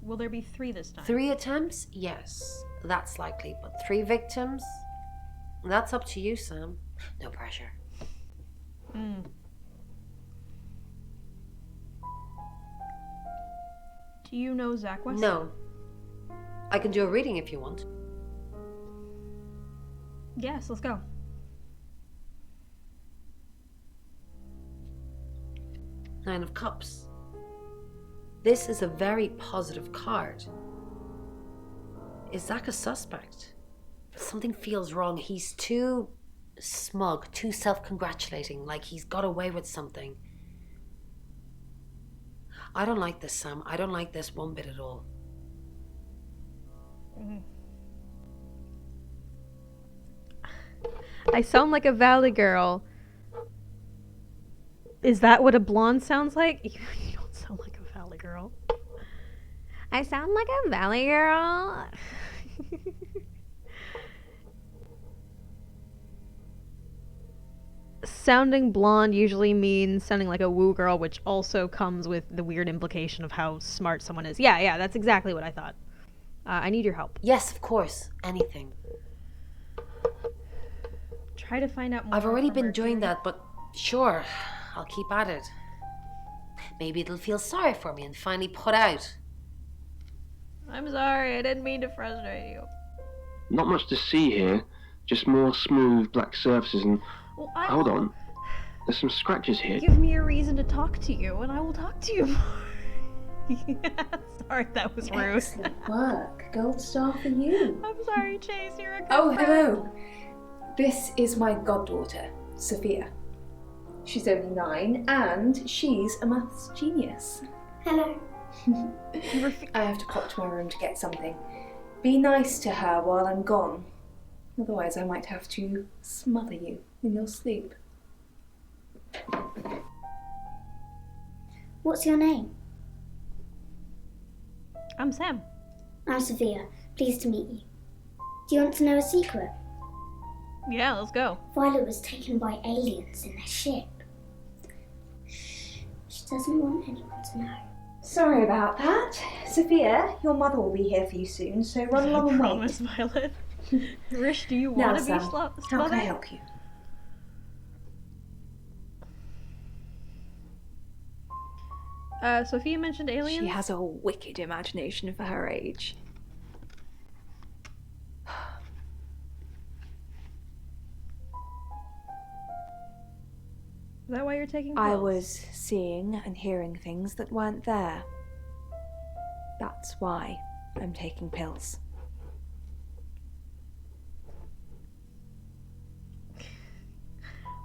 Will there be 3 this time? 3 attempts? Yes, that's likely. But 3 victims? That's up to you, Sam. No pressure. Do you know Zach West? No. I can do a reading if you want. Yes, let's go. Nine of Cups. This is a very positive card. Is Zach a suspect? Something feels wrong. He's too smug, too self-congratulating, like he's got away with something. I don't like this, Sam. I don't like this one bit at all. I sound like a valley girl. Is that what a blonde sounds like? You don't sound like a valley girl. I sound like a valley girl. Sounding blonde usually means sounding like a woo girl, which also comes with the weird implication of how smart someone is. Yeah, that's exactly what I thought. I need your help. Yes, of course. Anything. Try to find out more. I've already from been Mercury. doing that, but sure, I'll keep at it. Maybe it'll feel sorry for me and finally put out. I'm sorry, I didn't mean to frustrate you. Not much to see here, just more smooth black surfaces and... Well, Hold on. There's some scratches here. Give me a reason to talk to you, and I will talk to you more. Sorry, that was rude. Excellent work. Gold star for you. I'm sorry, Chase, you're a good Oh, friend. hello. This is my goddaughter, Sophia. She's only 9, and she's a maths genius. Hello. I have to pop to my room to get something. Be nice to her while I'm gone. Otherwise, I might have to smother you in your sleep. What's your name? I'm Sam. I'm Sophia. Pleased to meet you. Do you want to know a secret? Yeah, let's go. Violet was taken by aliens in their ship. Shh. She doesn't want anyone to know. Sorry about that. Sophia, your mother will be here for you soon, so run along and Promise, Violet. Rish, do you Now, want to be Sam, smothered? how can I help you? Sophia mentioned aliens. She has a wicked imagination for her age. Is that why you're taking I pills? was seeing and hearing things that weren't there. That's why I'm taking pills.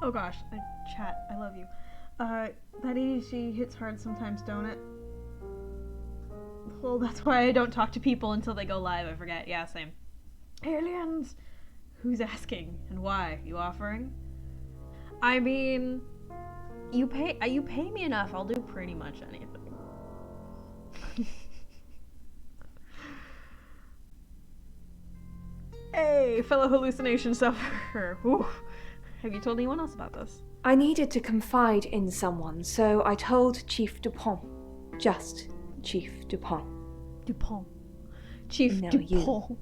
Oh gosh, chat, I love you. That ADHD hits hard sometimes, don't it? Well, that's why I don't talk to people until they go live, I forget. Yeah, same. Aliens! Who's asking? And why? You offering? I mean, You pay me enough, I'll do pretty much anything. Hey, fellow hallucination sufferer. Whew. Have you told anyone else about this? I needed to confide in someone, so I told Chief Dupont. Just Chief Dupont. Dupont. Chief No, Dupont. You,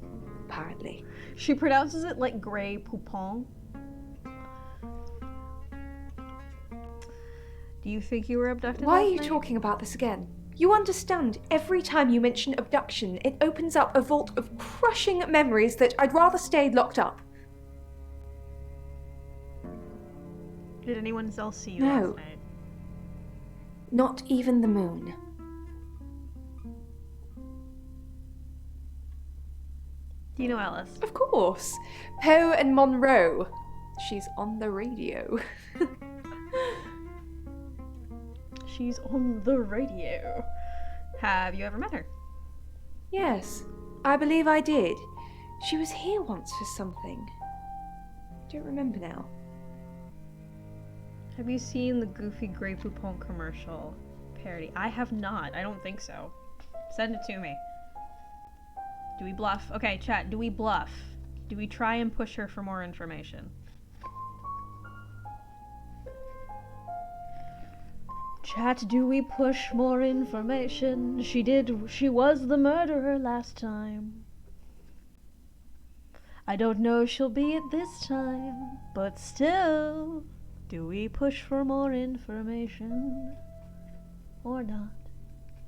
apparently. She pronounces it like Grey Poupon. Do you think you were abducted? Why are last you night? talking about this again? You understand, every time you mention abduction, it opens up a vault of crushing memories that I'd rather stay locked up. Did anyone else see you No. last night? Not even the moon. Do you know Alice? Of course. Poe and Monroe. She's on the radio. She's on the radio. Have you ever met her? Yes, I believe I did. She was here once for something. Don't remember now. Have you seen the goofy Grey Poupon commercial parody? I have not. I don't think so. Send it to me. Do we bluff? Okay, chat, do we bluff? Do we try and push her for more information? Chat, do we push more information? She was the murderer last time. I don't know if she'll be it this time, but still, do we push for more information? Or not?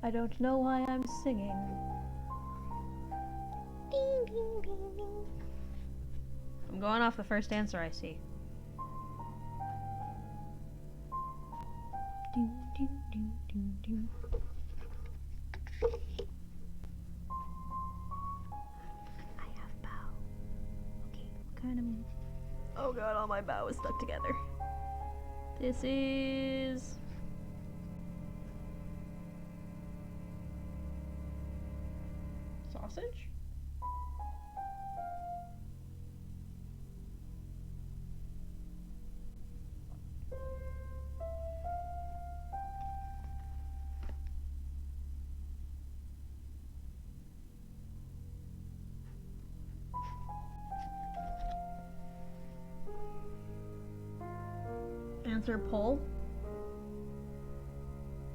I don't know why I'm singing. Ding, ding, ding, ding. I'm going off the first answer I see. Ding, ding, ding, ding, ding. I have bow. Okay, what kind of... Oh god, all my bow is stuck together. This is... sausage? Answer poll.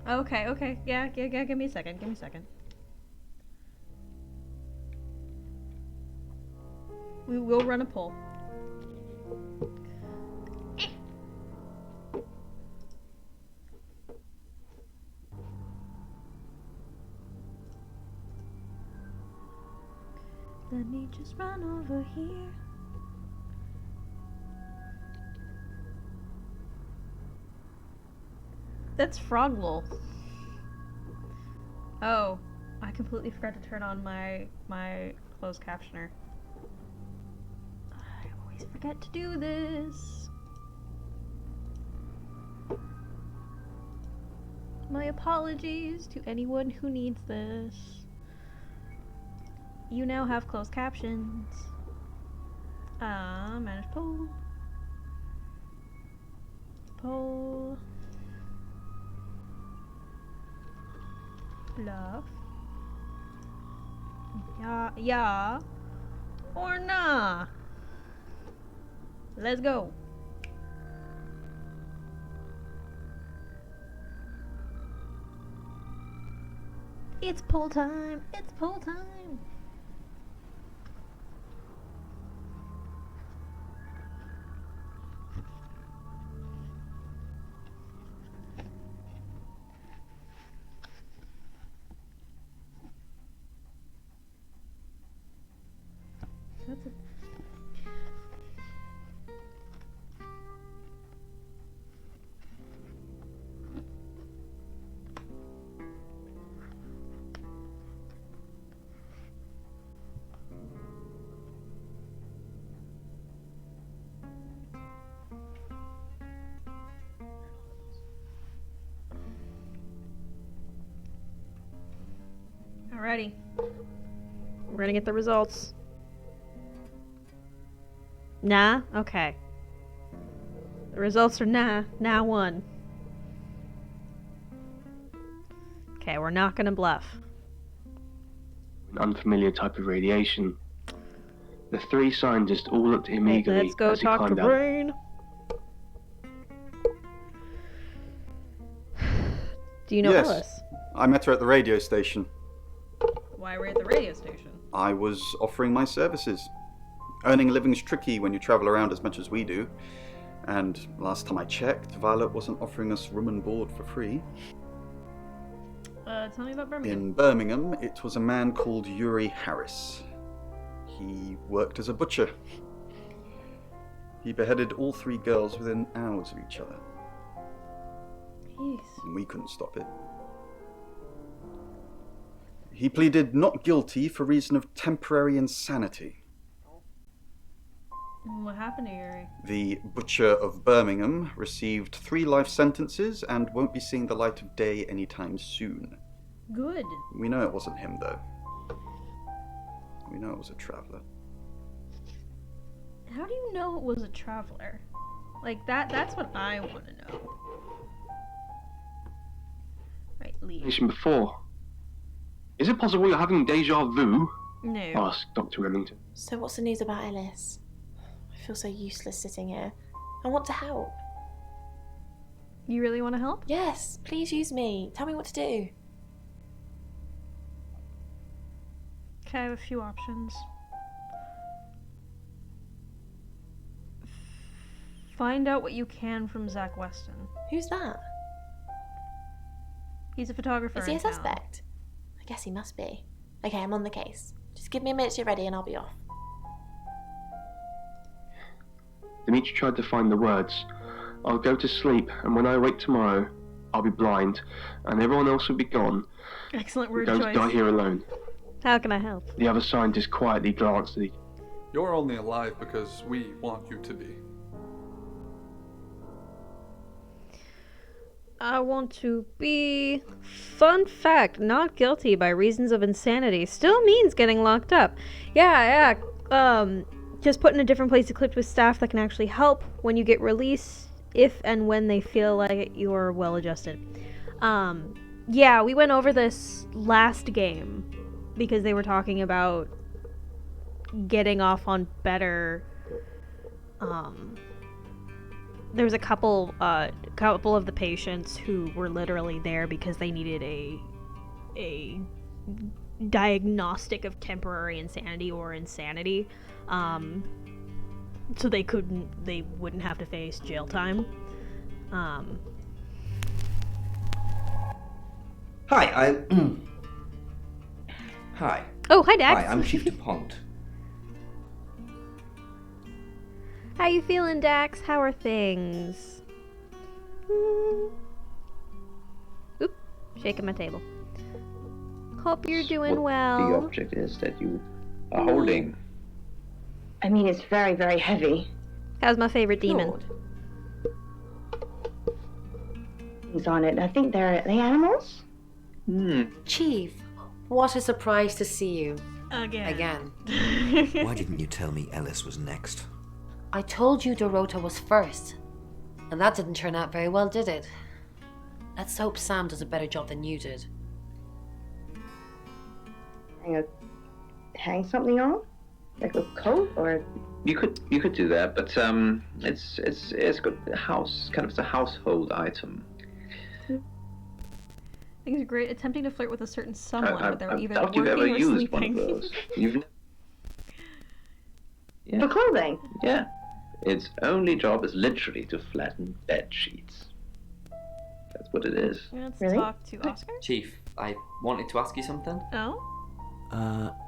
Okay, okay. Yeah, give me a second. Give me a second. We will run a poll. Let me just run over here. That's Froglow. Oh, I completely forgot to turn on my closed captioner. I always forget to do this. My apologies to anyone who needs this. You now have closed captions. Manage poll. Poll. Bluff. Yeah. Or nah. Let's go. It's poll time. It's poll time. That's it. Alrighty. We're gonna get the results. Nah? Okay. The results are nah. Nah won. Okay, we're not gonna bluff. An unfamiliar type of radiation. The three scientists all looked at him eagerly Let's go as he talk to climbed out. Rain. Do you know Yes. Ellis? I met her at the radio station. Why were we at the radio station? I was offering my services. Earning a living's tricky when you travel around as much as we do. And last time I checked, Violet wasn't offering us room and board for free. Tell me about Birmingham. In Birmingham, it was a man called Yuri Harris. He worked as a butcher. He beheaded all three girls within hours of each other. Jeez. And we couldn't stop it. He pleaded not guilty for reason of temporary insanity. What happened to Yuri? The Butcher of Birmingham received 3 life sentences and won't be seeing the light of day anytime soon. Good. We know it wasn't him, though. We know it was a traveler. How do you know it was a traveler? Like, that's what I want to know. Right, leave. Mentioned before. Is it possible you're having deja vu? No. Asked Dr. Remington. So what's the news about Ellis? I feel so useless sitting here. I want to help. You really want to help? Yes, please use me. Tell me what to do. Okay, I have a few options. Find out what you can from Zach Weston. Who's that? He's a photographer. Is he in a town. suspect? I guess he must be. Okay, I'm on the case. Just give me a minute to get ready and I'll be off. Dimitri tried to find the words. I'll go to sleep, and when I wake tomorrow, I'll be blind, and everyone else will be gone. Excellent We're word going choice. to die here alone. How can I help? The other scientist quietly glanced at each. You're only alive because we want you to be. I want to be... Fun fact, not guilty by reasons of insanity still means getting locked up. Yeah, just put in a different place equipped with staff that can actually help when you get released, if and when they feel like you're well adjusted. Yeah, we went over this last game because they were talking about getting off on better, there was a couple of the patients who were literally there because they needed a diagnostic of temporary insanity or insanity, so they wouldn't have to face jail time. Hi, Hi. Oh, hi, Dax. Hi, I'm Chief DuPont. How you feeling, Dax? How are things? Oop, shaking my table. Hope you're doing well. The object is that you are holding. I mean, it's very, very heavy. How's my favorite demon? Things on it. I think they're animals. Chief, what a surprise to see you. Again. Why didn't you tell me Ellis was next? I told you Dorota was first. And that didn't turn out very well, did it? Let's hope Sam does a better job than you did. Hang something on? Like a coat or... You could do that, but it's good house, kind of it's a household item. I think it's great attempting to flirt with a certain someone without either doubt working you've ever or used sleeping. one of those. You've yeah. For clothing? Yeah. Its only job is literally to flatten bed sheets. That's what it is. Let's Really? talk to Oscar. Chief, I wanted to ask you something. Oh?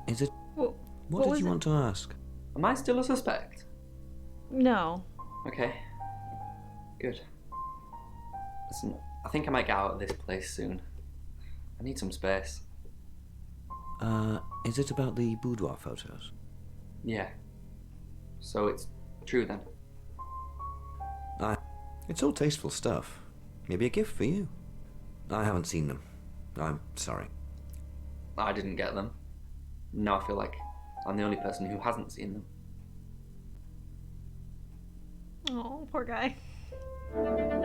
Is it... What What was did you it? want to ask? Am I still a suspect? No. Okay. Good. Listen, I think I might get out of this place soon. I need some space. Is it about the boudoir photos? Yeah. So it's true then? It's all tasteful stuff. Maybe a gift for you. I haven't seen them. I'm sorry. I didn't get them. Now I feel like I'm the only person who hasn't seen them. Oh, poor guy.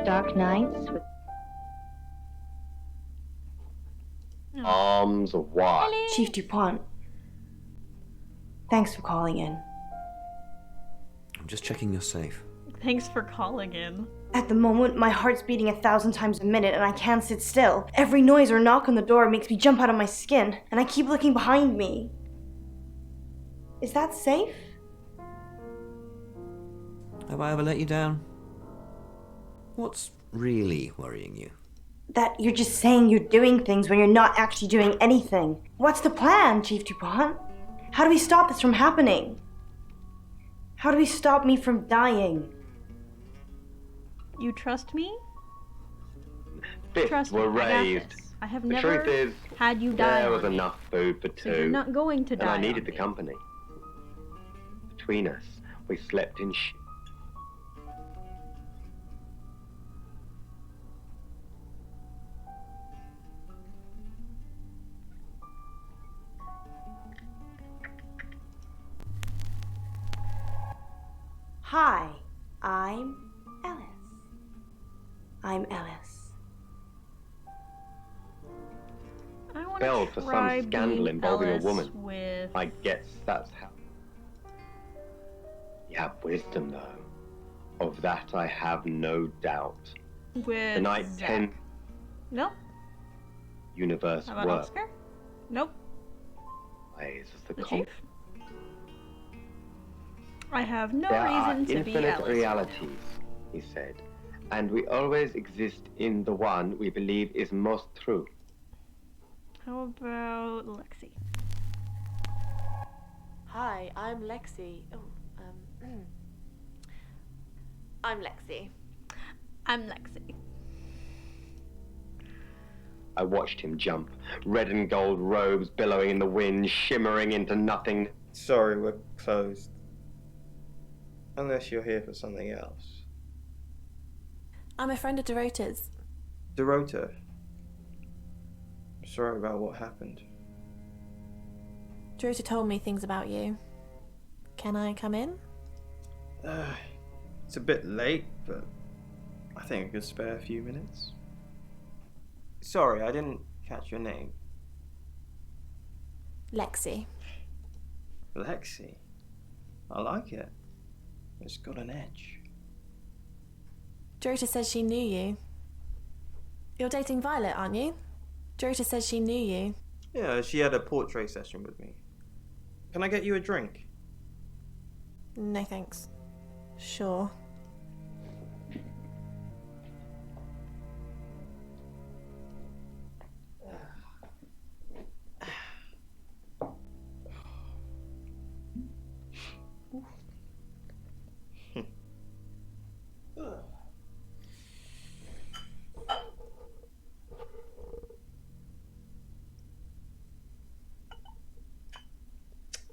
Dark nights with... arms or what? Chief DuPont. Thanks for calling in. I'm just checking you're safe. Thanks for calling in. At the moment, my heart's beating 1,000 times a minute and I can't sit still. Every noise or knock on the door makes me jump out of my skin, and I keep looking behind me. Is that safe? Have I ever let you down? What's really worrying you? That you're just saying you're doing things when you're not actually doing anything. What's the plan, Chief DuPont? How do we stop this from happening? How do we stop me from dying? You trust me? Fists Trust me, were I got raised. this. I have The never truth is, had you die there was on me. enough food for So two. you're not going to and die I needed on the me. company. Between us, we slept in Hi, I'm Ellis. I'm Ellis. I want Spelled to for try some scandal being involving Ellis a woman. with... I guess that's how. You have wisdom, though. Of that I have no doubt. With The night Zach. 10 Nope. universe How about work. Oscar? Nope. Ways as the The com- chief? I have no There are reason to be infinite Ellis. realities, he said, and we always exist in the one we believe is most true. How about Lexi? Hi, I'm Lexi. I'm Lexi. I'm Lexi. I watched him jump, red and gold robes billowing in the wind, shimmering into nothing. Sorry, we're closed. Unless you're here for something else. I'm a friend of Dorota's. Dorota. I'm sorry about what happened. Dorota told me things about you. Can I come in? It's a bit late, but I think I could spare a few minutes. Sorry, I didn't catch your name. Lexi. Lexi. I like it. It's got an edge. Dorota says she knew you. You're dating Violet, aren't you? Dorota says she knew you. Yeah, she had a portrait session with me. Can I get you a drink? No thanks. Sure.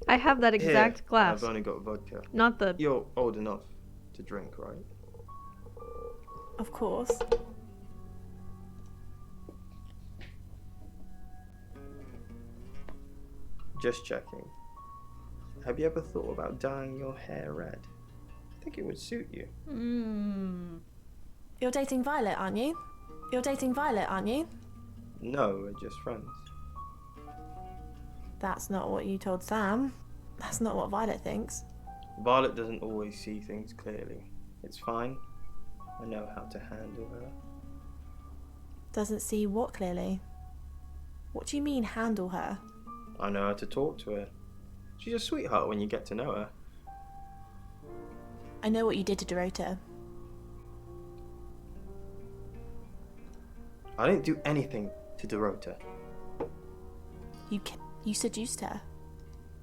I have that exact Here, glass. I've only got vodka. Not the... You're old enough to drink, right? Of course. Just checking. Have you ever thought about dyeing your hair red? I think it would suit you. You're dating Violet, aren't you? You're dating Violet, aren't you? No, we're just friends. That's not what you told Sam. That's not what Violet thinks. Violet doesn't always see things clearly. It's fine. I know how to handle her. Doesn't see what clearly? What do you mean, handle her? I know how to talk to her. She's a sweetheart when you get to know her. I know what you did to Dorota. I didn't do anything to Dorota. You seduced her.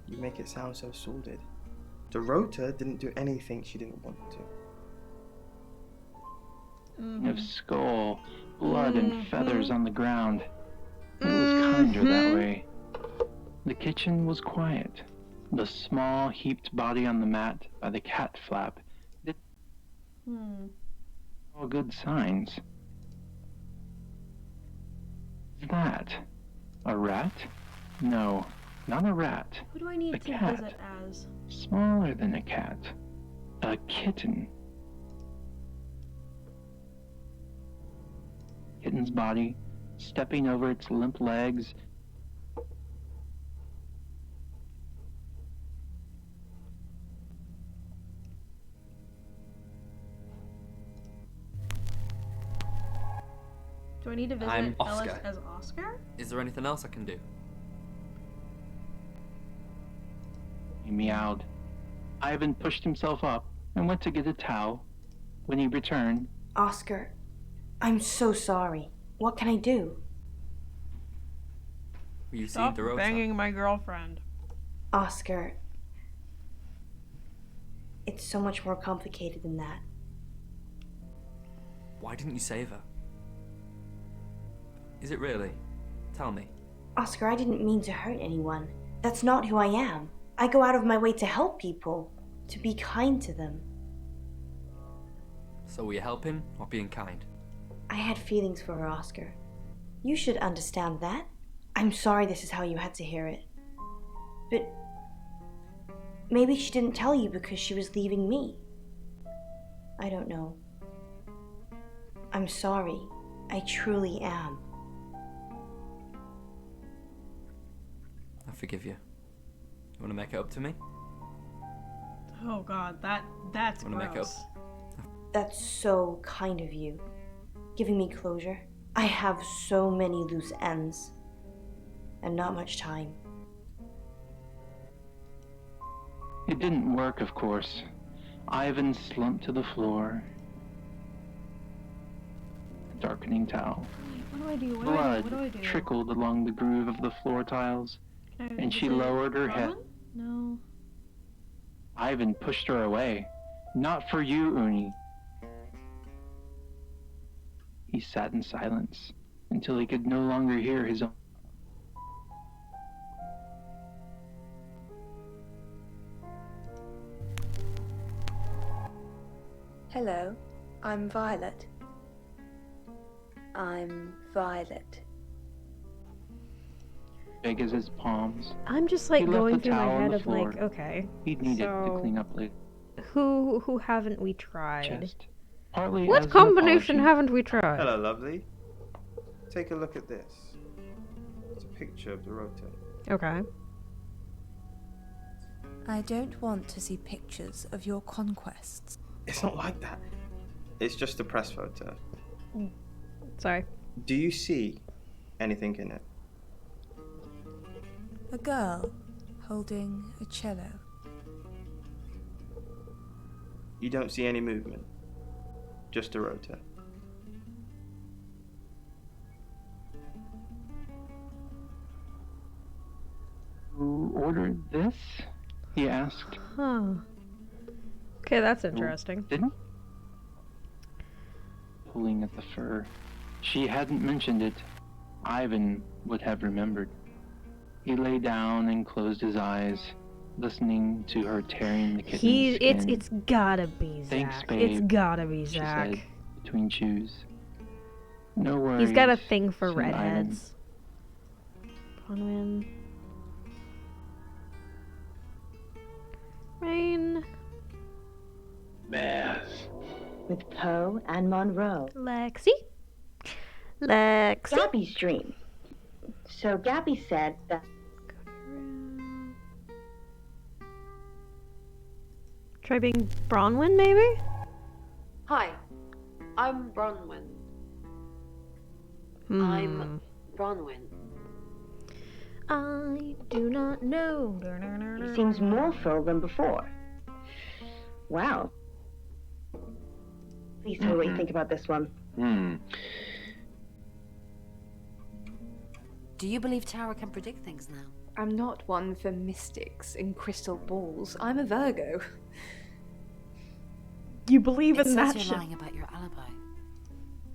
You make it sound so sordid. Dorota didn't do anything she didn't want to. Of skull, blood, and feathers on the ground. It was kinder that way. The kitchen was quiet. The small, heaped body on the mat by the cat flap did all good signs. Is that a rat? No, not a rat. Who do I need A to cat. visit as? Smaller than a cat. A kitten. Kitten's body, stepping over its limp legs, I need to visit I'm Ellis Oscar. as Oscar? Is there anything else I can do? He meowed. Ivan pushed himself up and went to get a towel. When he returned, Oscar, I'm so sorry. What can I do? Will you Stop see Dorota? banging my girlfriend. Oscar, it's so much more complicated than that. Why didn't you save her? Is it really? Tell me. Oscar, I didn't mean to hurt anyone. That's not who I am. I go out of my way to help people, to be kind to them. So were you helping or being kind? I had feelings for her, Oscar. You should understand that. I'm sorry this is how you had to hear it. But maybe she didn't tell you because she was leaving me. I don't know. I'm sorry. I truly am. I forgive you. You want to make it up to me? Oh god, that's Want to make it up? gross. That's so kind of you. Giving me closure. I have so many loose ends. And not much time. it didn't work, of course. Ivan slumped to the floor. A darkening towel. What do I do? Blood trickled along the groove of the floor tiles, and she lowered her head. No. Ivan pushed her away. Not for you, Uni. He sat in silence until he could no longer hear his own. Hello, I'm Violet. I'm Violet. Big as his palms. I'm just like He left going the through my towel on head the of like, floor. okay, He'd need it to so clean up later. who haven't we tried? Chest. Partly What as an combination apology. haven't we tried? Hello, lovely. Take a look at this. It's a picture of Dorota. Okay. I don't want to see pictures of your conquests. It's not like that. It's just a press photo. Sorry. Do you see anything in it? A girl holding a cello. You don't see any movement. Just Dorota. Who ordered this? He asked. Huh. Okay, that's interesting. Didn't? Pulling at the fur. She hadn't mentioned it. Ivan would have remembered. He lay down and closed his eyes, listening to her tearing the kitten's skin. It's gotta be Zach. Thanks, babe, It's gotta be she Zach. said, between chews. No worries. He's got a thing for said redheads. Bronwyn. Rain. Math. With Poe and Monroe. Lexi. Lexi. Gabby's dream. So Gabby said that. Try being Bronwyn, maybe? Hi, I'm Bronwyn. I'm Bronwyn. I do not know. He seems more full than before. Wow. Please tell me what you think about this one. Do you believe Tara can predict things now? I'm not one for mystics and crystal balls. I'm a Virgo. You believe It in says that you're shit. lying about your alibi.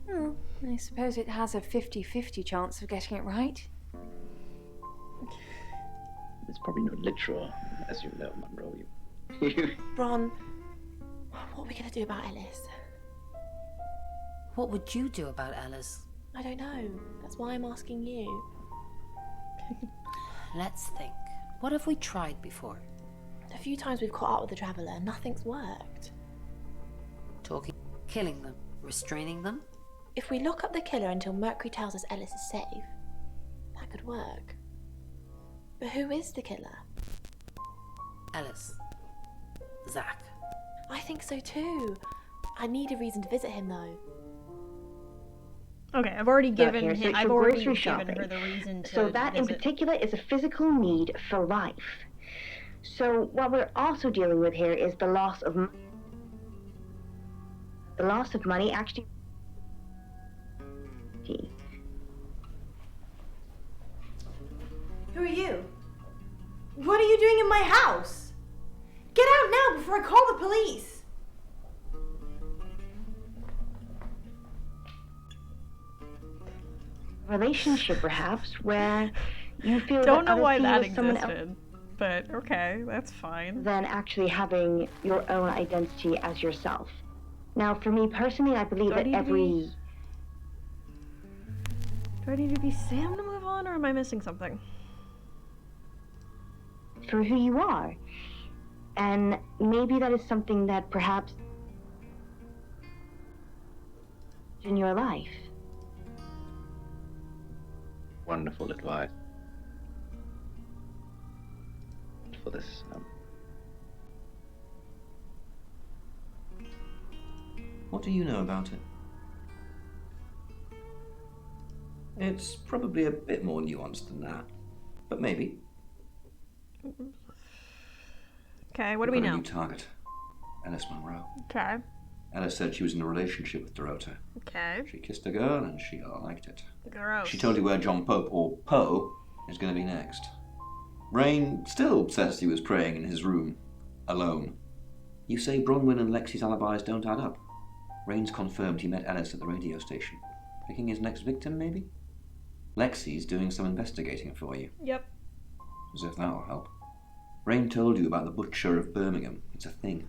Well, I suppose it has a 50-50 chance of getting it right. It's probably not literal, as you know, Monroe. You... Bron, what are we going to do about Ellis? What would you do about Ellis? I don't know. That's why I'm asking you. Let's think. What have we tried before? A few times we've caught up with the Traveller, nothing's worked. Talking, killing them, restraining them? If we lock up the killer until Mercury tells us Ellis is safe, that could work. But who is the killer? Ellis. Zach. I think so too. I need a reason to visit him though. Okay, I've already given here, him. so I've for already grocery given shopping. her the reason to. So that in visit. particular is a physical need for life. So what we're also dealing with here is the loss of money actually. Who are you? What are you doing in my house? Get out now before I call the police! Relationship, perhaps, where you feel Don't that know why others see that you as someone else existed, but okay, that's fine. than actually having your own identity as yourself. Now, for me personally, I believe that Do I need to be Sam to move on, or am I missing something? for who you are. And maybe that is something that perhaps in your life. Wonderful advice. For this, What do you know about it? It's probably a bit more nuanced than that, but maybe. Okay, what do we We've got know? a new target, Ellis Monroe. Okay. Ellis said she was in a relationship with Dorota. Okay. She kissed a girl and she liked it. Gross. She told you where John Pope, or Poe, is going to be next. Rain still says he was praying in his room, alone. You say Bronwyn and Lexi's alibis don't add up. Rain's confirmed he met Ellis at the radio station. Picking his next victim, maybe? Lexi's doing some investigating for you. Yep. As if that'll help. Rain told you about the Butcher of Birmingham. It's a thing.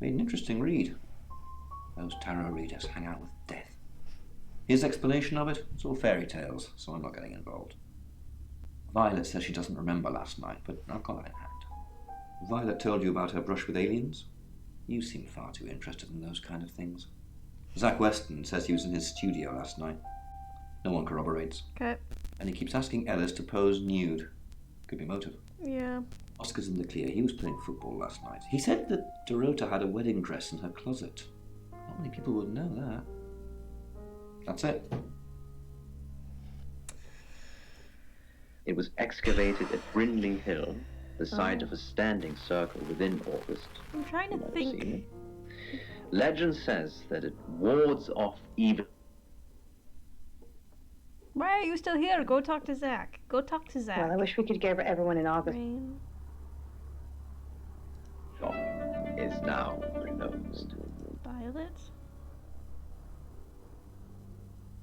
Made an interesting read. Those tarot readers hang out with death. His explanation of it, it's all fairy tales, so I'm not getting involved. Violet says she doesn't remember last night, but I've got that in hand. Violet told you about her brush with aliens? You seem far too interested in those kind of things. Zach Weston says he was in his studio last night. No one corroborates. Okay. And he keeps asking Ellis to pose nude. Could be motive. Yeah. Oscar's in the clear. He was playing football last night. He said that Dorota had a wedding dress in her closet. Not many people would know that. That's it. it was excavated at Brindley Hill, the site of a standing circle within August. I'm trying to think. Legend says that it wards off evil. Why are you still here? Go talk to Zach. Go talk to Zach. Well, I wish we could give everyone in August. Is now renounced. Violet?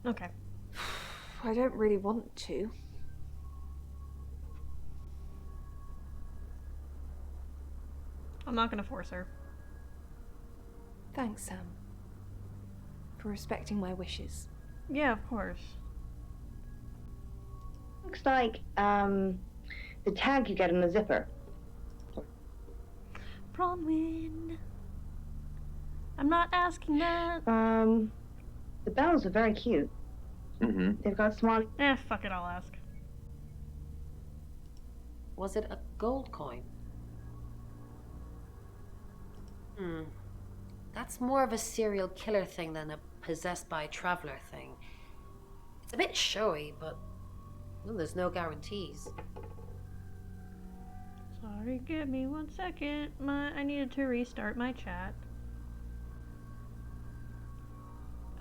Okay. I don't really want to. I'm not gonna force her. Thanks, Sam. For respecting my wishes. Yeah, of course. Looks like, the tag you get in the zipper. Bronwyn. I'm not asking that. The bells are very cute. Mm-hmm. They've got small... Fuck it, I'll ask. Was it a gold coin? That's more of a serial killer thing than a possessed by a traveler thing. It's a bit showy, but there's no guarantees. Sorry, give me 1 second. I needed to restart my chat.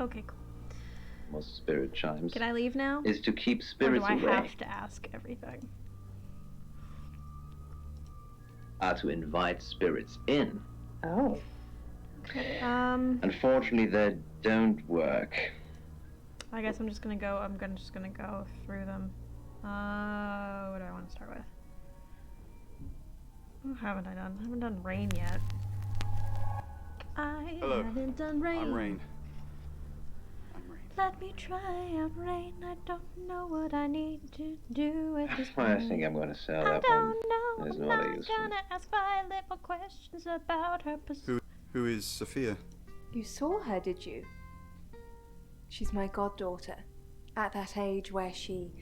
Okay, cool. Most spirit chimes. Can I leave now? Is to keep Or spirits do I away. have to ask everything? Are to invite spirits in. Oh. Okay, Unfortunately, they don't work. I guess I'm just gonna go. Just gonna go through them. What do I want to start with? What haven't I done? I haven't done rain yet. Hello. Haven't done rain. I'm Rain. Let me try out rain. I don't know what I need to do at this I point. think I'm going to sell I that don't one. know. There's I'm no other not use. gonna ask Violet more questions about her pursuit. Who is Sophia? You saw her, did you? She's my goddaughter. At that age where she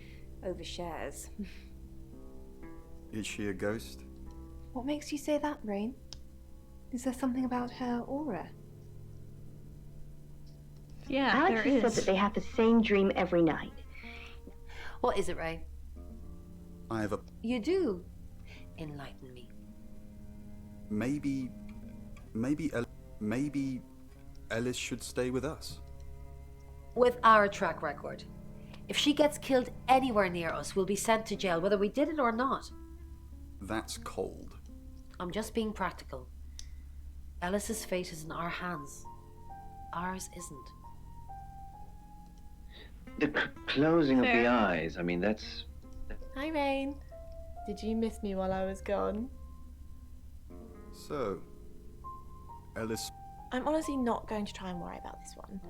overshares. Is she a ghost? What makes you say that, Rain? Is there something about her aura? Yeah, Alex there has said is. that they have the same dream every night. What is it, Ray? I have a... You do. Enlighten me. Maybe Ellis should stay with us. With our track record. If she gets killed anywhere near us, we'll be sent to jail, whether we did it or not. That's cold. I'm just being practical. Ellis's fate is in our hands. Ours isn't. The closing of Fair. the eyes, I mean, that's... Hi, Rain. Did you miss me while I was gone? So, Ellis... I'm honestly not going to try and worry about this one.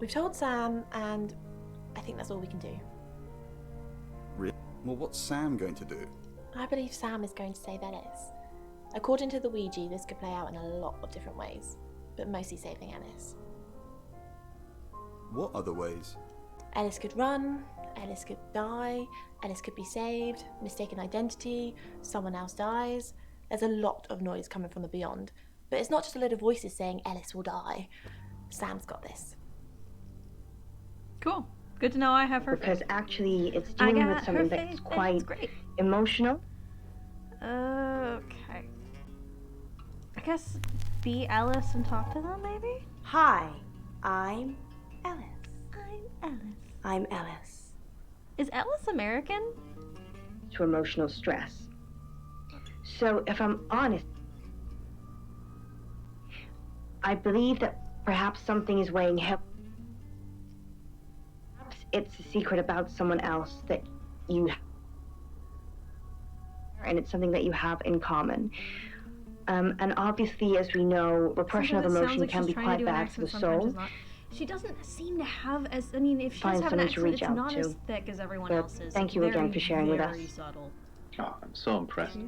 We've told Sam, and I think that's all we can do. Really? Well, what's Sam going to do? I believe Sam is going to save Ellis. According to the Ouija, this could play out in a lot of different ways, but mostly saving Ellis. What other ways? Ellis could run, Ellis could die, Ellis could be saved, mistaken identity, someone else dies. There's a lot of noise coming from the beyond, but it's not just a load of voices saying Ellis will die. Sam's got this. Cool. Good to know I have her Because faith. actually, it's I dealing got with something her that's faith, and quite it's great. emotional. Okay. I guess be Ellis and talk to them, maybe? Hi, I'm Ellis. I'm Ellis. I'm Ellis. Is Ellis American? To emotional stress. So, if I'm honest, I believe that perhaps something is weighing heavy. Perhaps it's a secret about someone else that you have, and it's something that you have in common. And obviously, as we know, repression of Sometimes it sounds emotion like can she's be trying to quite do an bad for the accent, sometimes soul. it's not. She doesn't seem to have as, I mean, if she Find does have an someone to accent, reach it's out not to. as thick as everyone But else's. thank It's you again very, for sharing with us. very subtle. Oh, I'm so impressed.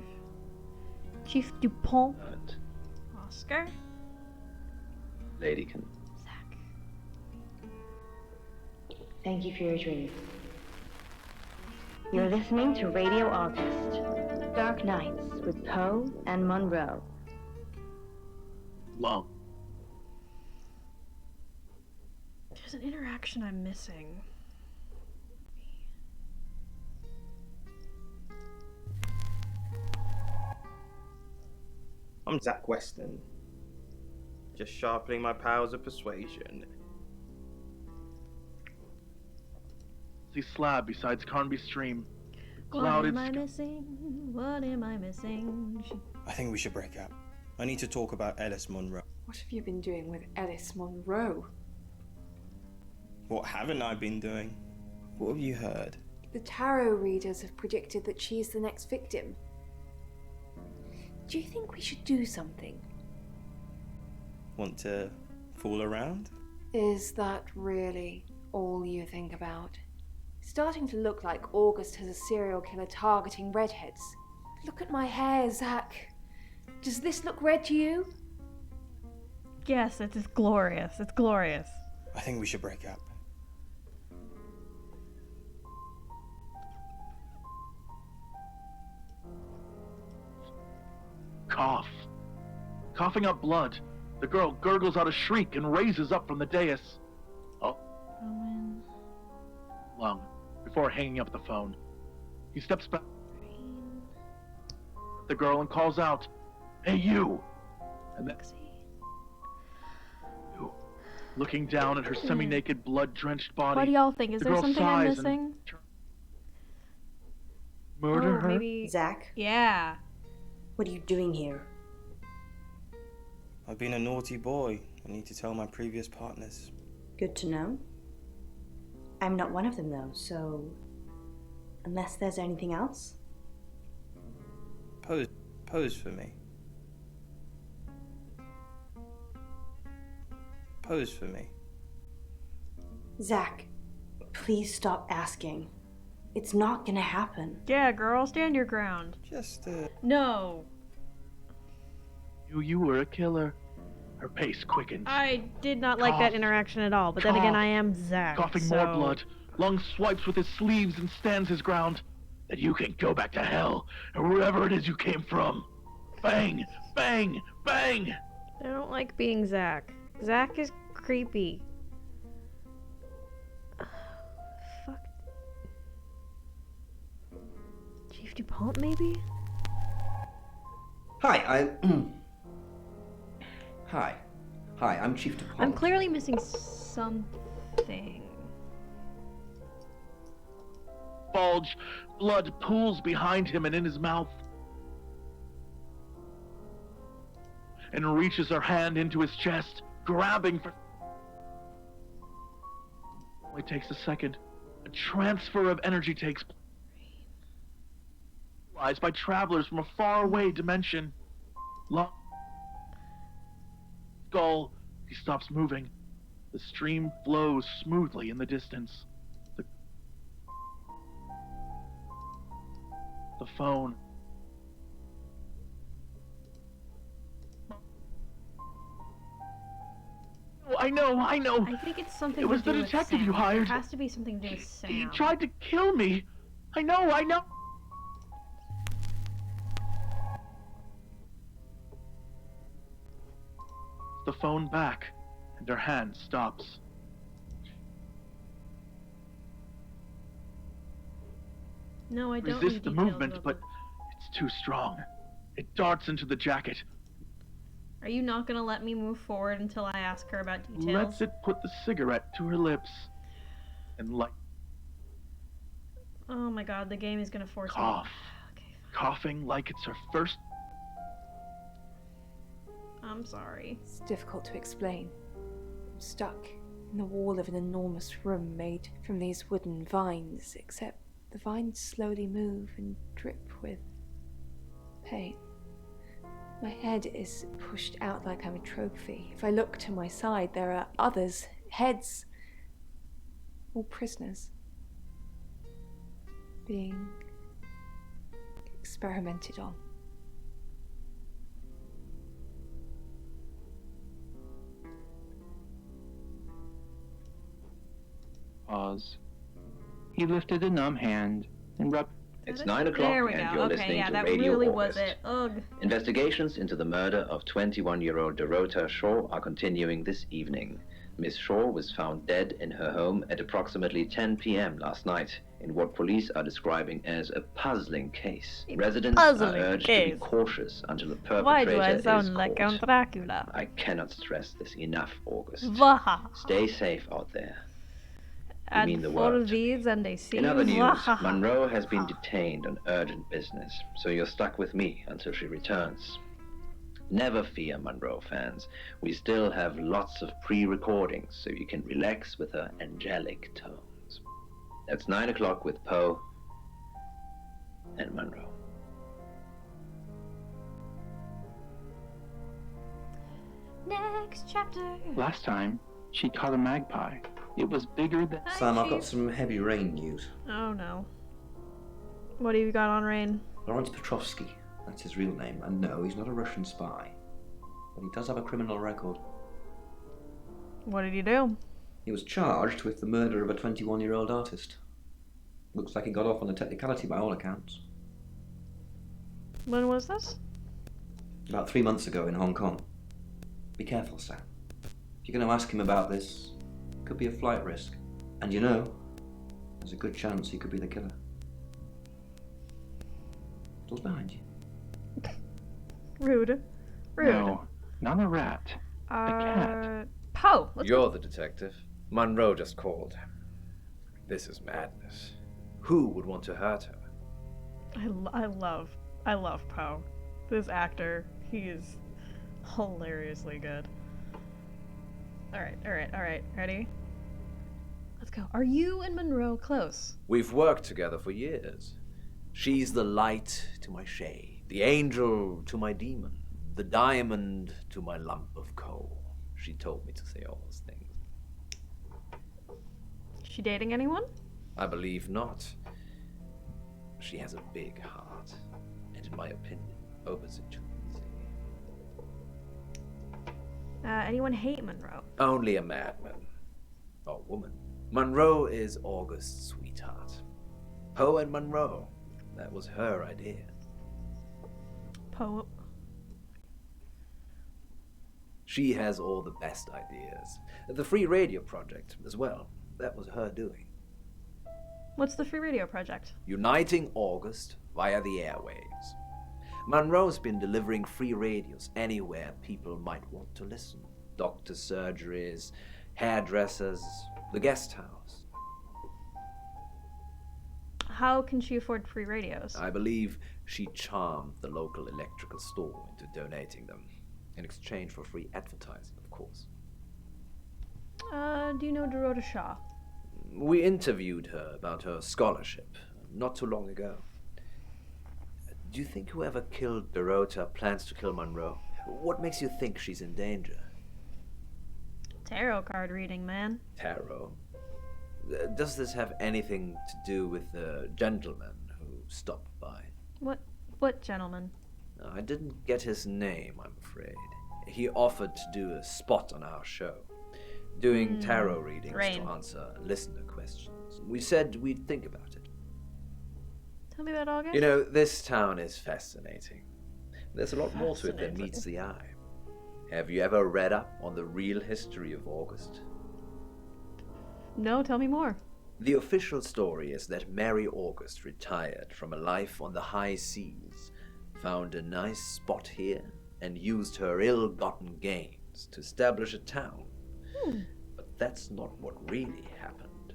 Chief Dupont. Oscar. Lady can... Thank you for your dream. You're listening to Radio August, Dark Nights with Poe and Monroe. Long. There's an interaction I'm missing. I'm Zach Weston. Just sharpening my powers of persuasion. See slab besides Carnby Stream. What Clouded am I missing? What am I missing? I think we should break up. I need to talk about Ellis Monroe. What have you been doing with Ellis Monroe? What haven't I been doing? What have you heard? The tarot readers have predicted that she's the next victim. Do you think we should do something? Want to fool around? Is that really all you think about? It's starting to look like August has a serial killer targeting redheads. Look at my hair, Zach. Does this look red to you? Yes, it is glorious. It's glorious. I think we should break up. Cough. Coughing up blood. The girl gurgles out a shriek and raises up from the dais. Oh. Lung. Before hanging up the phone. He steps back. The girl and calls out, "Hey, you!" And then, you, looking down at her semi-naked, blood-drenched body. What do y'all think? Is the there girl something I'm sighs and missing? Murder her? Maybe. Zach? Yeah. What are you doing here? I've been a naughty boy. I need to tell my previous partners. Good to know. I'm not one of them though, so... Unless there's anything else? Pose for me. Pose for me. Zach, please stop asking. It's not gonna happen. Yeah, girl, stand your ground. Just, No. You were a killer. Her pace quickens. I did not like that Cough. interaction at all, but then again, Cough. I am Zach. Coughing so... more blood. Lung swipes with his sleeves and stands his ground. That you can go back to hell, or wherever it is you came from. Bang! Bang! Bang! I don't like being Zach. Zach is creepy. Chief DuPont, maybe? Hi, Hi, I'm Chief DuPont. I'm clearly missing something. Bulge. Blood pools behind him and in his mouth. And reaches her hand into his chest, grabbing for... It takes a second. A transfer of energy takes place by travelers from a faraway dimension. Skull. He stops moving. The stream flows smoothly in the distance. The phone. I know. I think it's something It was to do the with detective Sam. you hired. It has to be something to do with Sam. He tried to kill me. I know. The phone back, and her hand stops. No, I don't Resist need the details movement, about but it's too strong. It darts into the jacket. Are you not gonna let me move forward until I ask her about details? Lets it put the cigarette to her lips. And light. Oh my god, the game is gonna force Cough. me. Coughing like it's her first. I'm sorry. It's difficult to explain. I'm stuck in the wall of an enormous room made from these wooden vines, except the vines slowly move and drip with pain. My head is pushed out like I'm a trophy. If I look to my side, there are others, heads, all prisoners, being experimented on. Pause. He lifted a numb hand and rubbed. It's 9 o'clock There we and go. you're Okay, listening yeah, to that Radio really August. was it. Ugh. Investigations into the murder of 21-year-old Dorota Shaw are continuing this evening. Miss Shaw was found dead in her home at approximately 10 p.m. last night in what police are describing as a puzzling case. Residents are urged to be cautious until the Why do perpetrator I is sound like caught. Count Dracula? I cannot stress this enough, August. Vaha. Stay safe out there. We And mean the for world. these and they see In other news, Vaha. Monroe has been detained on urgent business, so you're stuck with me until she returns. Never fear, Monroe fans. We still have lots of pre-recordings, so you can relax with her angelic tones. That's 9 o'clock with Poe and Monroe. Next chapter. Last time, she caught a magpie. It was bigger than. Sam, I've got some heavy rain news. Oh no. What do you got on Rain? Lawrence Petrovsky, that's his real name, and no, he's not a Russian spy. But he does have a criminal record. What did you do? He was charged with the murder of a 21-year-old artist. Looks like he got off on a technicality by all accounts. When was this? About 3 months ago in Hong Kong. Be careful, Sam. If you're going to ask him about this, it could be a flight risk. And you know, there's a good chance he could be the killer. Door's behind you. Rude. Rude. No, not a rat. A cat. Poe. You're the detective. Monroe just called. This is madness. Who would want to hurt her? I love Poe. This actor, he is hilariously good. Alright. Ready? Let's go. Are you and Monroe close? We've worked together for years. She's the light to my shade, the angel to my demon, the diamond to my lump of coal. She told me to say all those things. She dating anyone? I believe not. She has a big heart, and in my opinion, opens it too easy. Anyone hate Monroe? Only a madman. Or woman. Monroe is August's sweetheart. Poe and Monroe. That was her idea. Poe. She has all the best ideas. The free radio project as well. That was her doing. What's the free radio project? Uniting August, via the airwaves. Monroe's been delivering free radios anywhere people might want to listen. Doctor surgeries, hairdressers, the guest house. How can she afford free radios? I believe she charmed the local electrical store into donating them, in exchange for free advertising, of course. Do you know Dorota Shaw? We interviewed her about her scholarship not too long ago. Do you think whoever killed Dorota plans to kill Monroe? What makes you think she's in danger? Tarot card reading, man. Tarot? Does this have anything to do with the gentleman who stopped by? What gentleman? I didn't get his name, I'm afraid. He offered to do a spot on our show, doing tarot readings Rain. to answer listener questions. We said we'd think about it. Tell me about August. You know, this town is fascinating. There's a lot more to it than meets the eye. Have you ever read up on the real history of August? No, tell me more. The official story is that Mary August retired from a life on the high seas, found a nice spot here, and used her ill-gotten gains to establish a town. But that's not what really happened.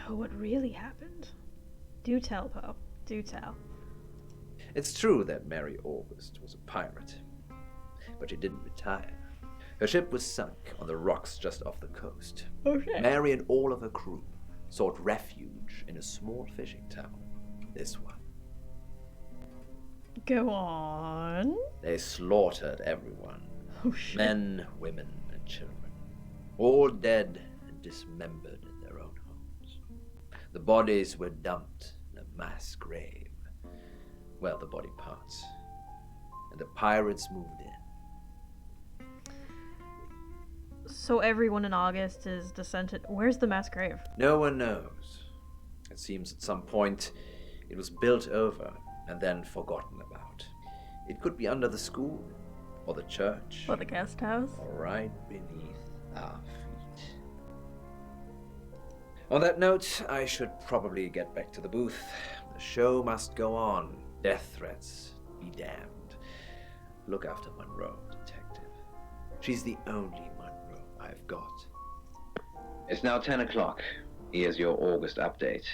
Oh, what really happened? Do tell, Poe. Do tell. It's true that Mary August was a pirate, but she didn't retire. Her ship was sunk on the rocks just off the coast. Okay. Mary and all of her crew sought refuge in a small fishing town. This one. Go on. They slaughtered everyone. Oh, shit. Men, women, and children. All dead and dismembered in their own homes. The bodies were dumped in a mass grave. Well, the body parts. And the pirates moved in. So everyone in August is descended. Where's the mass grave? No one knows. It seems at some point it was built over and then forgotten about. It could be under the school, or the church, Or the guest house? or right beneath our feet. On that note, I should probably get back to the booth. The show must go on. Death threats be damned. Look after Monroe, detective. She's the only Monroe I've got. It's now 10 o'clock. Here's your August update.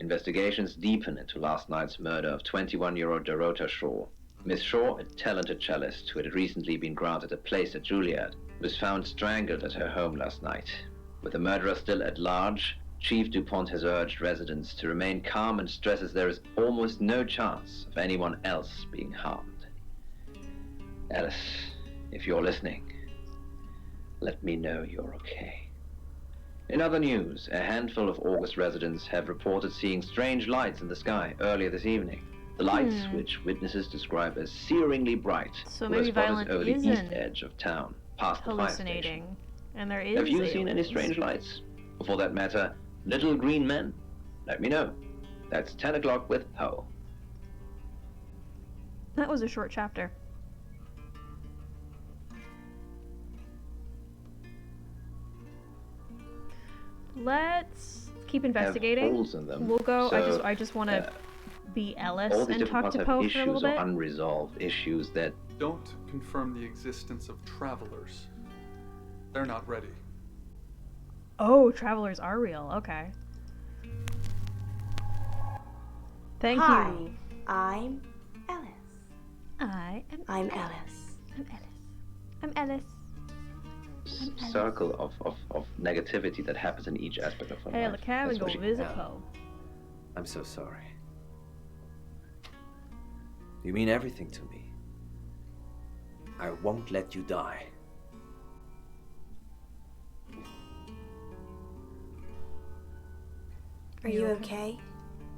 Investigations deepen into last night's murder of 21-year-old Dorota Shaw. Miss Shaw, a talented cellist who had recently been granted a place at Juilliard, was found strangled at her home last night. With the murderer still at large, Chief DuPont has urged residents to remain calm and stresses there is almost no chance of anyone else being harmed. Alice, if you're listening, let me know you're okay. In other news, a handful of August residents have reported seeing strange lights in the sky earlier this evening. The lights, which witnesses describe as searingly bright, So were maybe spotted Violet over the east isn't edge of town, past the fire station. hallucinating. And there is Have you seen any aliens. strange lights? Or for that matter, little green men? Let me know. That's 10 o'clock with Poe. That was a short chapter. Let's keep investigating. holes in them, We'll go. so, I just want to be Ellis All these and different talk to ones have Poe for a little issues or bit. unresolved issues that Don't confirm the existence of travelers. They're not ready. Oh, travelers are real. Okay. Thank Hi, you. I'm Alice. I'm Alice. I'm Ellis. circle of negativity that happens in each aspect of her Hey, life. look, can we That's go what she- visit Poe? I'm so sorry. You mean everything to me. I won't let you die. Are you okay?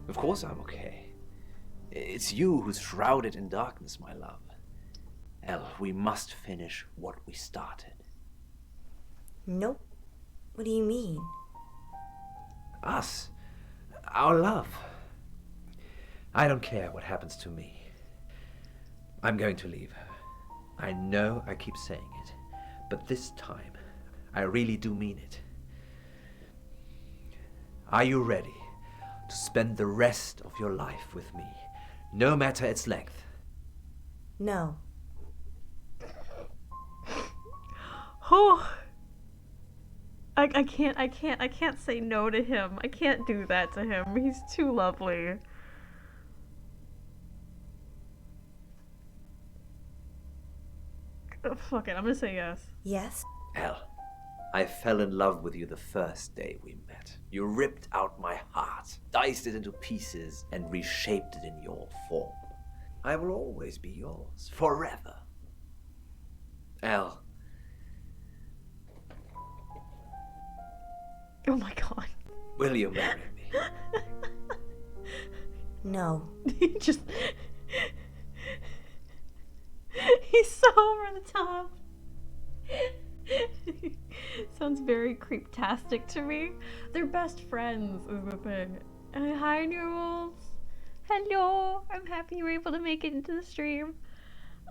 Of course I'm okay. It's you who's shrouded in darkness, my love. Elle, we must finish what we started. Nope. What do you mean? Us. Our love. I don't care what happens to me. I'm going to leave her. I know I keep saying it, but this time, I really do mean it. Are you ready to spend the rest of your life with me, no matter its length. No. Oh, I can't say no to him. I can't do that to him. He's too lovely. Fuck it, I'm gonna say yes. Yes? Elle, I fell in love with you the first day we met. You ripped out my heart, diced it into pieces, and reshaped it in your form. I will always be yours, forever. Elle. Oh my god. Will you marry me? No. He just... He's so over the top. Sounds very creeptastic to me. They're best friends is the thing. Hi, Noodles. Hello. I'm happy you were able to make it into the stream.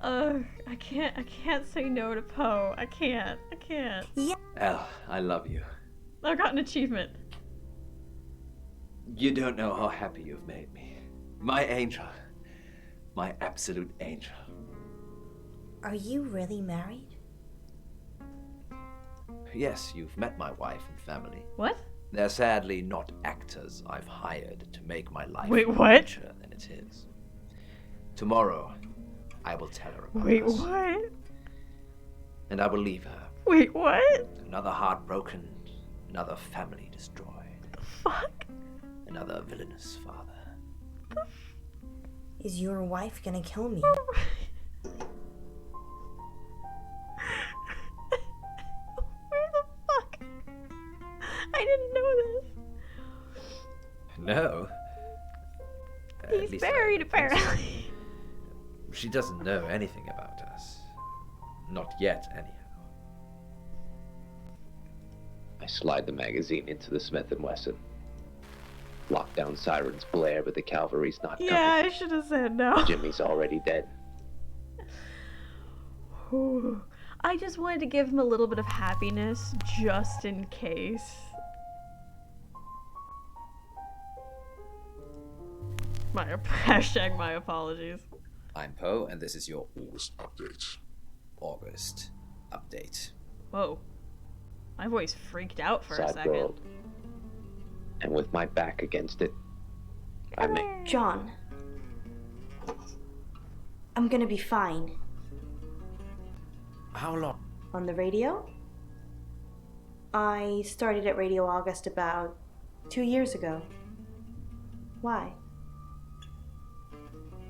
I can't say no to Poe. I can't. Yeah. Elle, I love you. I got an achievement. You don't know how happy you've made me. My angel. My absolute angel. Are you really married? Yes, you've met my wife and family. What? They're sadly not actors I've hired to make my life Wait, what? richer than it is. Tomorrow, I will tell her about Wait, us. what? And I will leave her. Wait, what? Another heart broken, another family destroyed. The fuck? Another villainous father. Is your wife gonna kill me? Where the fuck? I didn't know this. No. At He's least I married, don't think so. apparently. She doesn't know anything about us. Not yet, anyhow. I slide the magazine into the Smith & Wesson. Lockdown sirens blare, but the cavalry's not coming. Yeah, I should have said no. Jimmy's already dead. Ooh. I just wanted to give him a little bit of happiness, just in case. Hashtag my apologies. I'm Poe, and this is your August update. August update. Whoa. My voice freaked out for a Side second. world. And with my back against it, I make... John. I'm gonna be fine. How long? On the radio? I started at Radio August about 2 years ago. Why?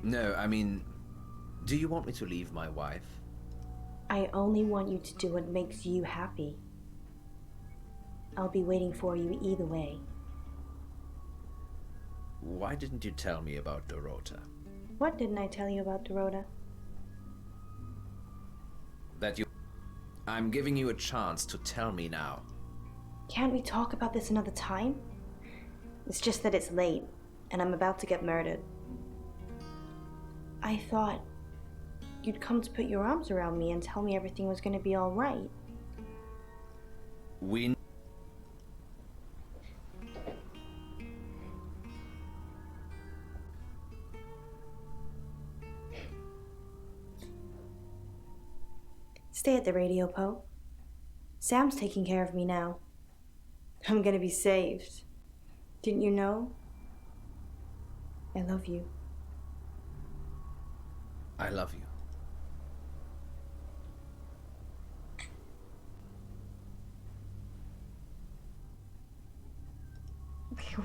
No, I mean, do you want me to leave my wife? I only want you to do what makes you happy. I'll be waiting for you either way. Why didn't you tell me about Dorota? What didn't I tell you about Dorota? That you... I'm giving you a chance to tell me now. Can't we talk about this another time? It's just that it's late, and I'm about to get murdered. I thought you'd come to put your arms around me and tell me everything was gonna be alright. We... Stay at the radio, Poe. Sam's taking care of me now. I'm gonna be saved. Didn't you know? I love you. I love you.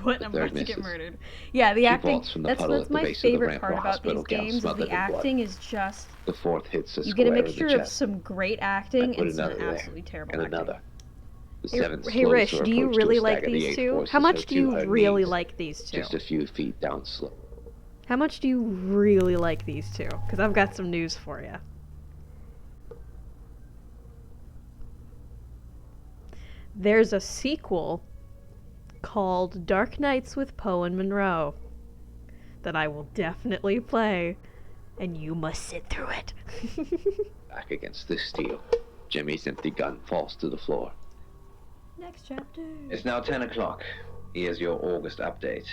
What? I'm about to get murdered. Yeah, the acting. That's my favorite part about these games. Is the acting is just. The fourth hits a you get a square in the mixture of chest. some great acting I put and some another there, absolutely terrible and acting. another. The Hey, seventh hey slows Rich, her do you approach to really a like stagger. The these eighth two? forces How her much do to you her really knees, like these two? Just a few feet down slope. How much do you really like these two? Because I've got some news for you. There's a sequel called Dark Nights with Poe and Monroe that I will definitely play, and you must sit through it. Back against the steel. Jimmy's empty gun falls to the floor. Next chapter. It's now 10 o'clock. Here's your August update.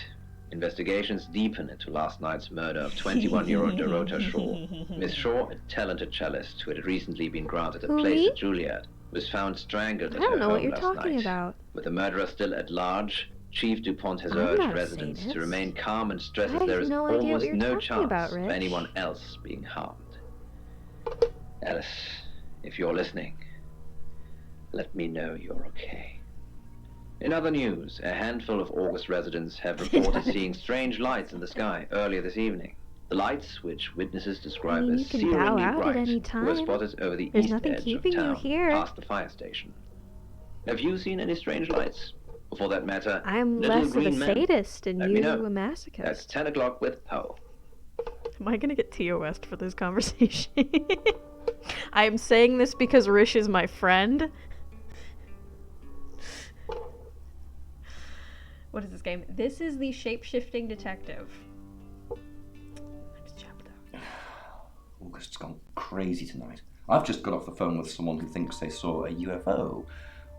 Investigations deepen into last night's murder of 21-year-old Dorota Shaw. Miss Shaw, a talented cellist who had recently been granted a Who, place me? at Juilliard, was found strangled I at don't her know what home you're last talking night. about. With the murderer still at large, Chief DuPont has I'm urged not a residents to sadist. remain calm and stresses I there have is no idea what almost you're no talking chance about, of Rich. anyone else being harmed. Alice, if you're listening, let me know you're okay. In other news, a handful of August residents have reported seeing strange lights in the sky earlier this evening. The lights, which witnesses describe You as can bow searingly out at bright, any were time. spotted over the There's east nothing edge of keeping you town, here. past the fire station. Have you seen any strange lights? Or for that matter, I'm little less of a green men? sadist and Let me you know. a masochist. That's 10 o'clock with Poe. Am I gonna get TOS'd for this conversation? I am saying this because Rish is my friend. What is this game? This is the Shapeshifting Detective. Next chapter. August's gone crazy tonight. I've just got off the phone with someone who thinks they saw a UFO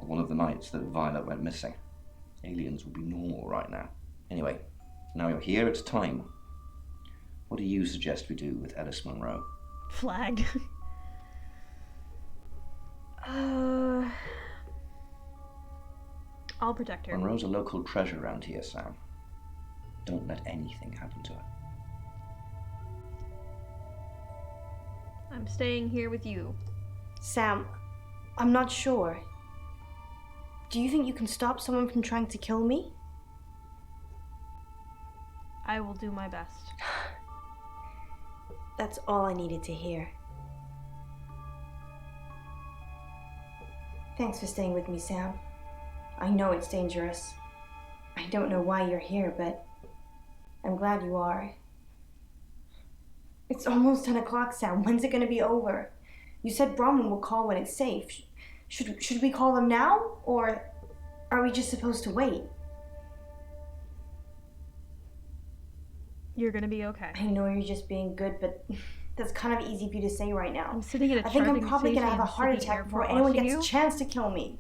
on one of the nights that Violet went missing. Aliens would be normal right now. Anyway, now you're here, it's time. What do you suggest we do with Ellis Monroe? Flagged. I'll protect her. Monroe's a local treasure around here, Sam. Don't let anything happen to her. I'm staying here with you. Sam, I'm not sure. Do you think you can stop someone from trying to kill me? I will do my best. That's all I needed to hear. Thanks for staying with me, Sam. I know it's dangerous. I don't know why you're here, but I'm glad you are. It's almost 10 o'clock, Sam. When's it gonna be over? You said Bronwyn will call when it's safe. Should we call them now? Or are we just supposed to wait? You're gonna be okay. I know you're just being good, but that's kind of easy for you to say right now. I'm sitting at a I think I'm charging probably gonna station have a in heart Sydney attack before Airport anyone watching gets you. a chance to kill me.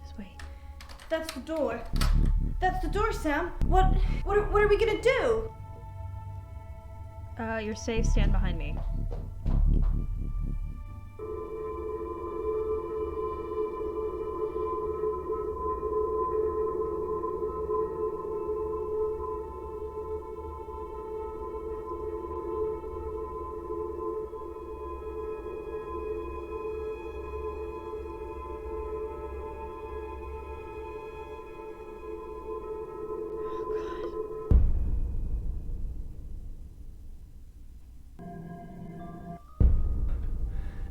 Just wait. That's the door. That's the door, Sam. What are we gonna do? You're safe. Stand behind me.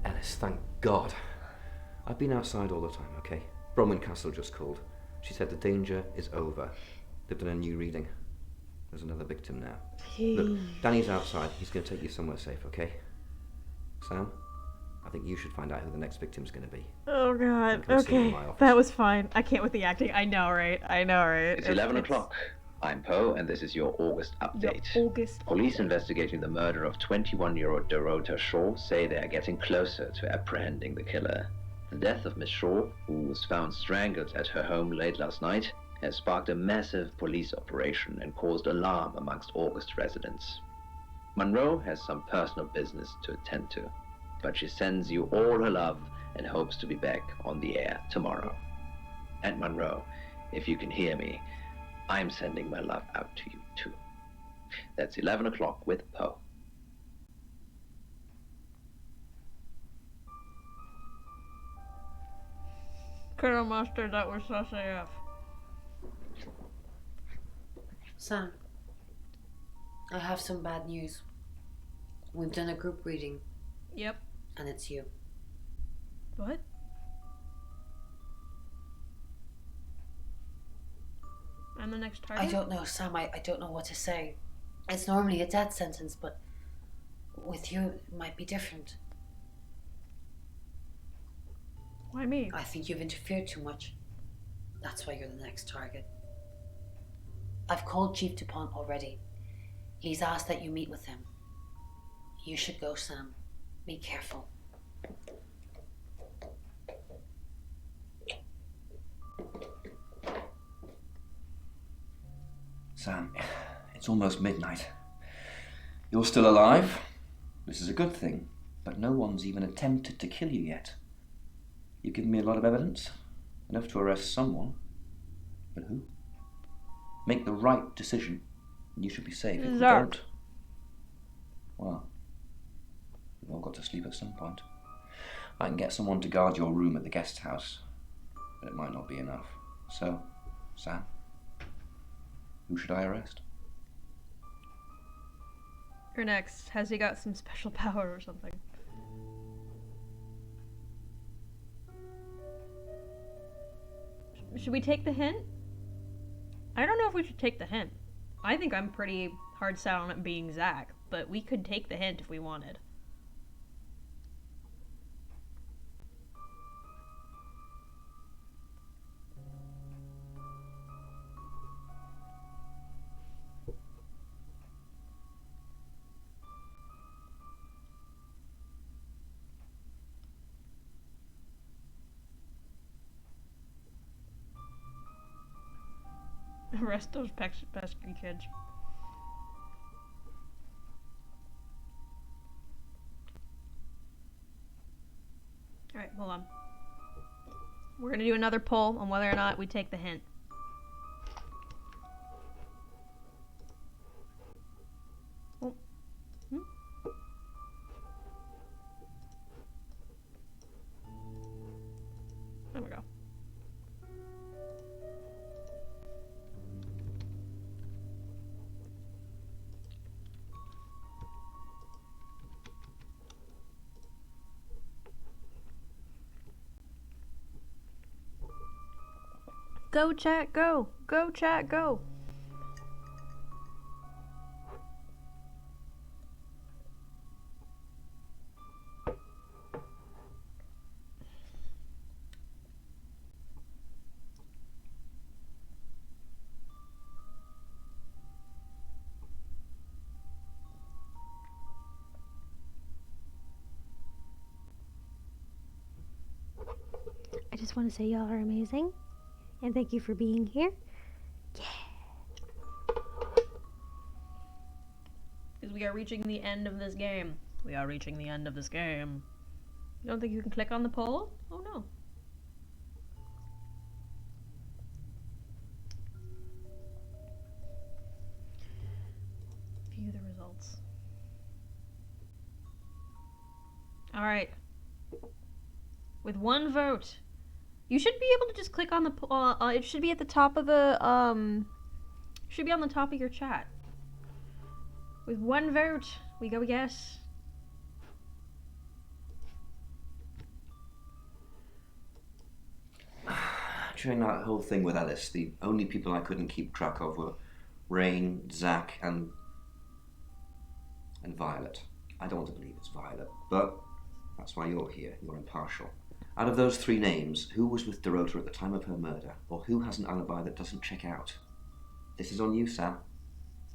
Alice, thank God. I've been outside all the time, okay? Bronwyn Castle just called. She said the danger is over. They've done a new reading. There's another victim now. Look, Danny's outside. He's going to take you somewhere safe, okay? Sam, I think you should find out who the next victim's going to be. Oh God. Come see me in Okay. my office. That was fine. I can't with the acting. I know, right? It's 11 o'clock. I'm Poe, and this is your August update. Police investigating the murder of 21-year-old Dorota Shaw say they are getting closer to apprehending the killer. The death of Miss Shaw, who was found strangled at her home late last night, has sparked a massive police operation and caused alarm amongst August residents. Monroe has some personal business to attend to, but she sends you all her love and hopes to be back on the air tomorrow. And Monroe, if you can hear me, I'm sending my love out to you too. That's 11 o'clock with Poe. Colonel Mustard, that was sus AF. Sam, I have some bad news. We've done a group reading. Yep. And it's you. What? I'm the next target? I don't know, Sam. I don't know what to say. It's normally a death sentence, but with you, it might be different. Why me? I think you've interfered too much. That's why you're the next target. I've called Chief DuPont already. He's asked that you meet with him. You should go, Sam. Be careful. Sam, it's almost midnight. You're still alive. This is a good thing, but no one's even attempted to kill you yet. You've given me a lot of evidence, enough to arrest someone. But who? Make the right decision, and you should be safe. If you don't, well, you've all got to sleep at some point. I can get someone to guard your room at the guest house, but it might not be enough. So, Sam, who should I arrest? You're next. Has he got some special power or something? Should we take the hint? I don't know if we should take the hint. I think I'm pretty hard set on it being Zach, but we could take the hint if we wanted. Arrest those pesky kids. Alright, hold on. We're gonna do another poll on whether or not we take the hint. Oh. Hmm? There we go. Go chat, go! Go chat, go! I just want to say y'all are amazing. And thank you for being here. Yeah. Because we are reaching the end of this game. We are reaching the end of this game. You don't think you can click on the poll? Oh no. View the results. Alright. With one vote. You should be able to just click on the it should be at the top of the should be on the top of your chat. With one vote, we go yes. During that whole thing with Alice, the only people I couldn't keep track of were Rain, Zach, and Violet. I don't want to believe it's Violet, but that's why you're here. You're impartial. Out of those three names, who was with Dorota at the time of her murder, or who has an alibi that doesn't check out? This is on you, Sam.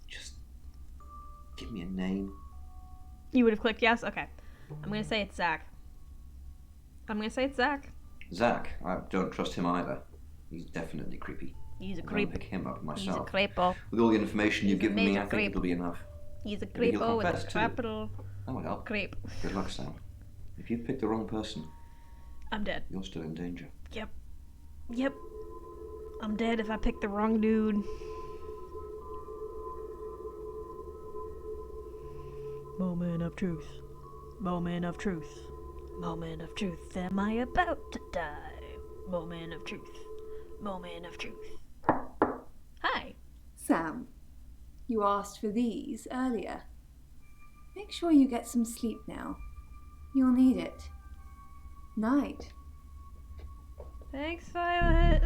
Just give me a name. You would have clicked yes? Okay. I'm gonna say it's Zach. Zach? I don't trust him either. He's definitely creepy. He's a I'm creep. gonna pick him up myself. He's a creepo. With all the information you've given me, I think creep. it'll be enough. He's a Maybe he'll creepo with a confess, too. capital That would help. creep. Good luck, Sam. If you pick the wrong person, I'm dead. you're still in danger. Yep. I'm dead if I pick the wrong dude. Moment of truth. Moment of truth. Moment of truth. Am I about to die? Moment of truth. Moment of truth. Hi. Sam, you asked for these earlier. Make sure you get some sleep now. You'll need it. Night. Thanks, Violet.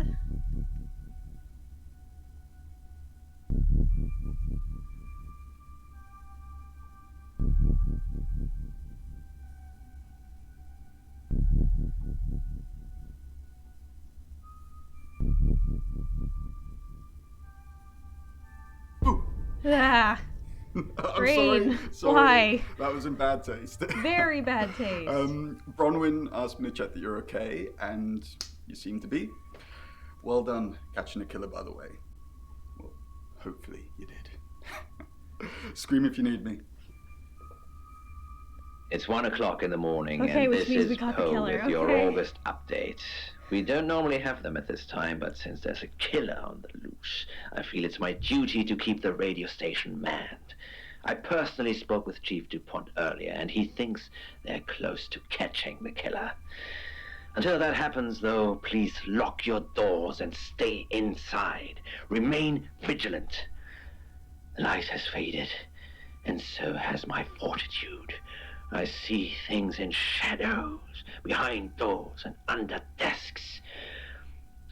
Ah. I'm Rain. sorry. Why? That was in bad taste. Very bad taste. Bronwyn asked me to check that you're okay, and you seem to be. Well done catching a killer, by the way. Well, Hopefully you did. Scream if you need me. It's 1 o'clock in the morning, Okay, and which this means we is caught the Poe killer, with your okay. August update. We don't normally have them at this time, but since there's a killer on the loose, I feel it's my duty to keep the radio station manned. I personally spoke with Chief DuPont earlier, and he thinks they're close to catching the killer. Until that happens, though, please lock your doors and stay inside. Remain vigilant. The light has faded, and so has my fortitude. I see things in shadows, behind doors and under desks.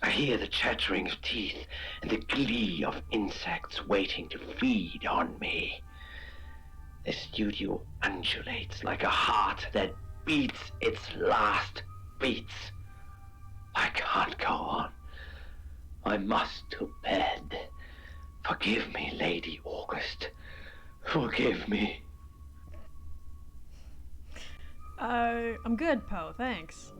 I hear the chattering of teeth and the glee of insects waiting to feed on me. The studio undulates like a heart that beats its last beats. I can't go on. I must to bed. Forgive me, Lady August. Forgive me. I'm good, Poe, thanks.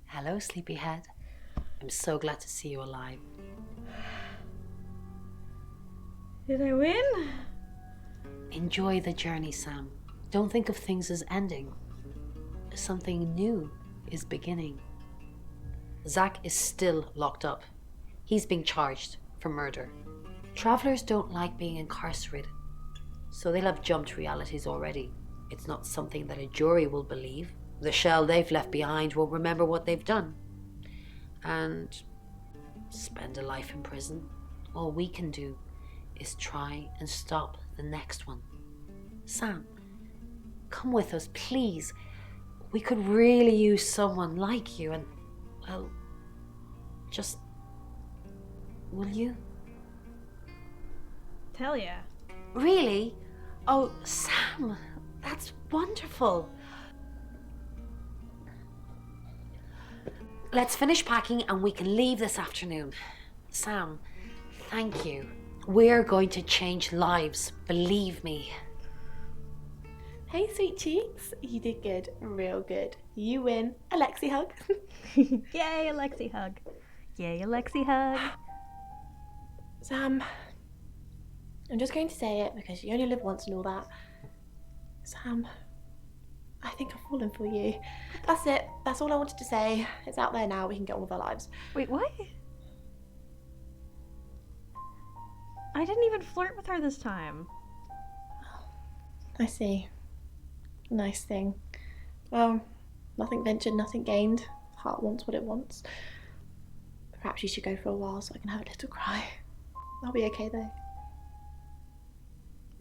Hello, sleepyhead. I'm so glad to see you alive. Did I win? Enjoy the journey, Sam. Don't think of things as ending. Something new is beginning. Zach is still locked up. He's being charged for murder. Travelers don't like being incarcerated, so they'll have jumped realities already. It's not something that a jury will believe. The shell they've left behind won't remember what they've done. And spend a life in prison. All we can do is try and stop the next one. Sam, come with us, please. We could really use someone like you and, well, just... will you? Tell ya. Really? Oh, Sam, that's wonderful. Let's finish packing and we can leave this afternoon. Sam, thank you. We're going to change lives, believe me. Hey, sweet cheeks. You did good. Real good. You win. Alexi hug. Yay, Alexi hug. Yay, Alexi hug. Sam, I'm just going to say it because you only live once and all that. Sam, I think I've fallen for you. That's it. That's all I wanted to say. It's out there now. We can get on with our lives. Wait, what? I didn't even flirt with her this time. I see. Nice thing. Well, nothing ventured, nothing gained. Heart wants what it wants. Perhaps you should go for a while so I can have a little cry. I'll be okay though.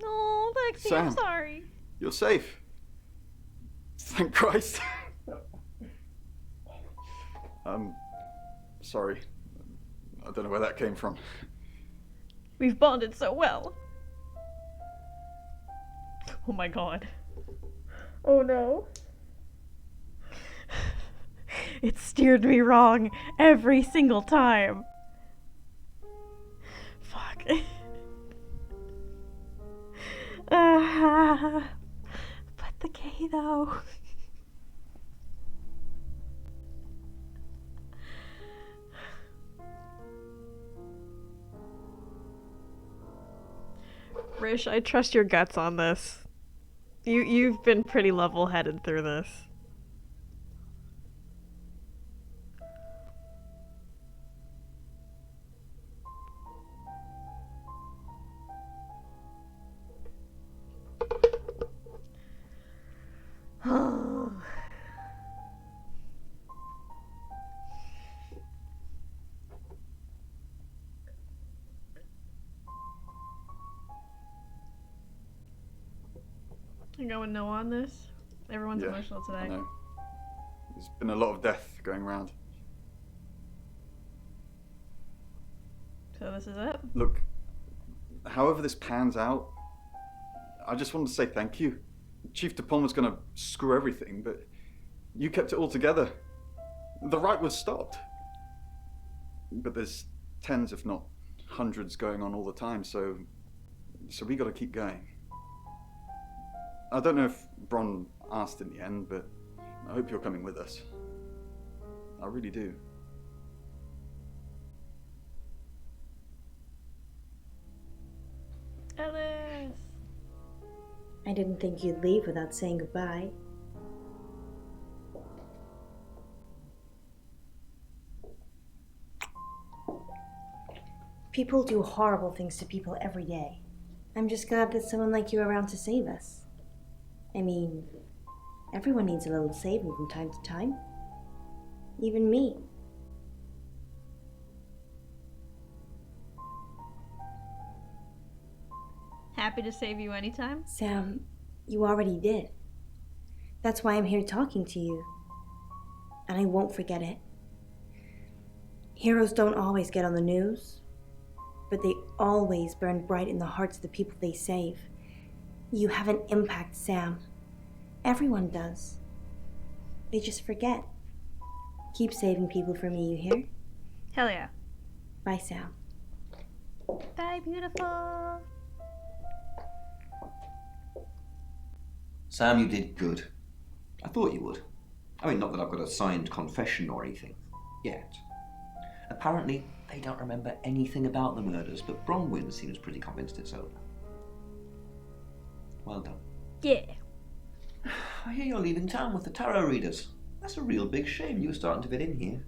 Oh, Lexi, Sam, I'm sorry. You're safe. Thank Christ. Sorry. I don't know where that came from. We've bonded so well. Oh my god. Oh no. It steered me wrong every single time. Fuck. But the K though. Rish, I trust your guts on this. You've been pretty level-headed through this. I'm going no on this. Everyone's Yeah, emotional today. I know. There's been a lot of death going around. So this is it? Look, however this pans out, I just wanted to say thank you. Chief DuPont was going to screw everything, but you kept it all together. The riot was stopped. But there's tens, if not hundreds going on all the time, so we gotta keep going. I don't know if Bron asked in the end, but I hope you're coming with us. I really do. Ellis! I didn't think you'd leave without saying goodbye. People do horrible things to people every day. I'm just glad that someone like you are around to save us. I mean, everyone needs a little saving from time to time. Even me. Happy to save you anytime? Sam, you already did. That's why I'm here talking to you. And I won't forget it. Heroes don't always get on the news, but they always burn bright in the hearts of the people they save. You have an impact, Sam. Everyone does. They just forget. Keep saving people for me, you hear? Hell yeah. Bye, Sam. Bye, beautiful. Sam, you did good. I thought you would. I mean, not that I've got a signed confession or anything. Yet. Apparently, they don't remember anything about the murders, but Bronwyn seems pretty convinced it's over. Well done. Yeah. I hear you're leaving town with the tarot readers. That's a real big shame you were starting to fit in here.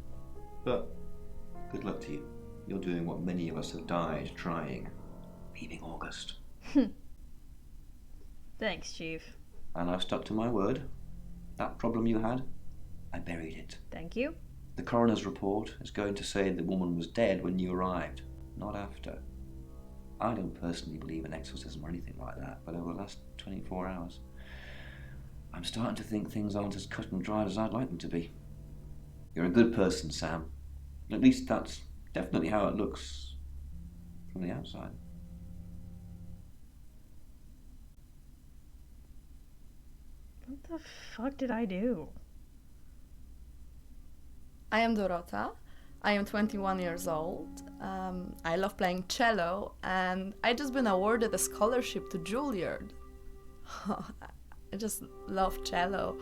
But good luck to you. You're doing what many of us have died trying. Leaving August. Thanks, Chief. And I've stuck to my word. That problem you had, I buried it. Thank you. The coroner's report is going to say the woman was dead when you arrived, not after. I don't personally believe in exorcism or anything like that, but over the last 24 hours, I'm starting to think things aren't as cut and dried as I'd like them to be. You're a good person, Sam. At least that's definitely how it looks from the outside. What the fuck did I do? I am Dorota. I am 21 years old. I love playing cello, and I just been awarded a scholarship to Juilliard. I just love cello.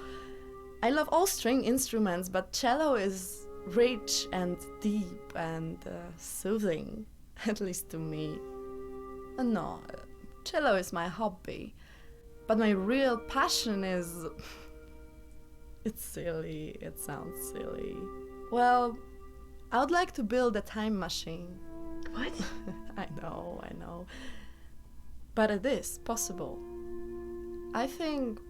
I love all string instruments, but cello is rich and deep and soothing, at least to me. No, cello is my hobby, but my real passion is... It's silly, it sounds silly. Well, I would like to build a time machine. What? I know. But it is possible. I think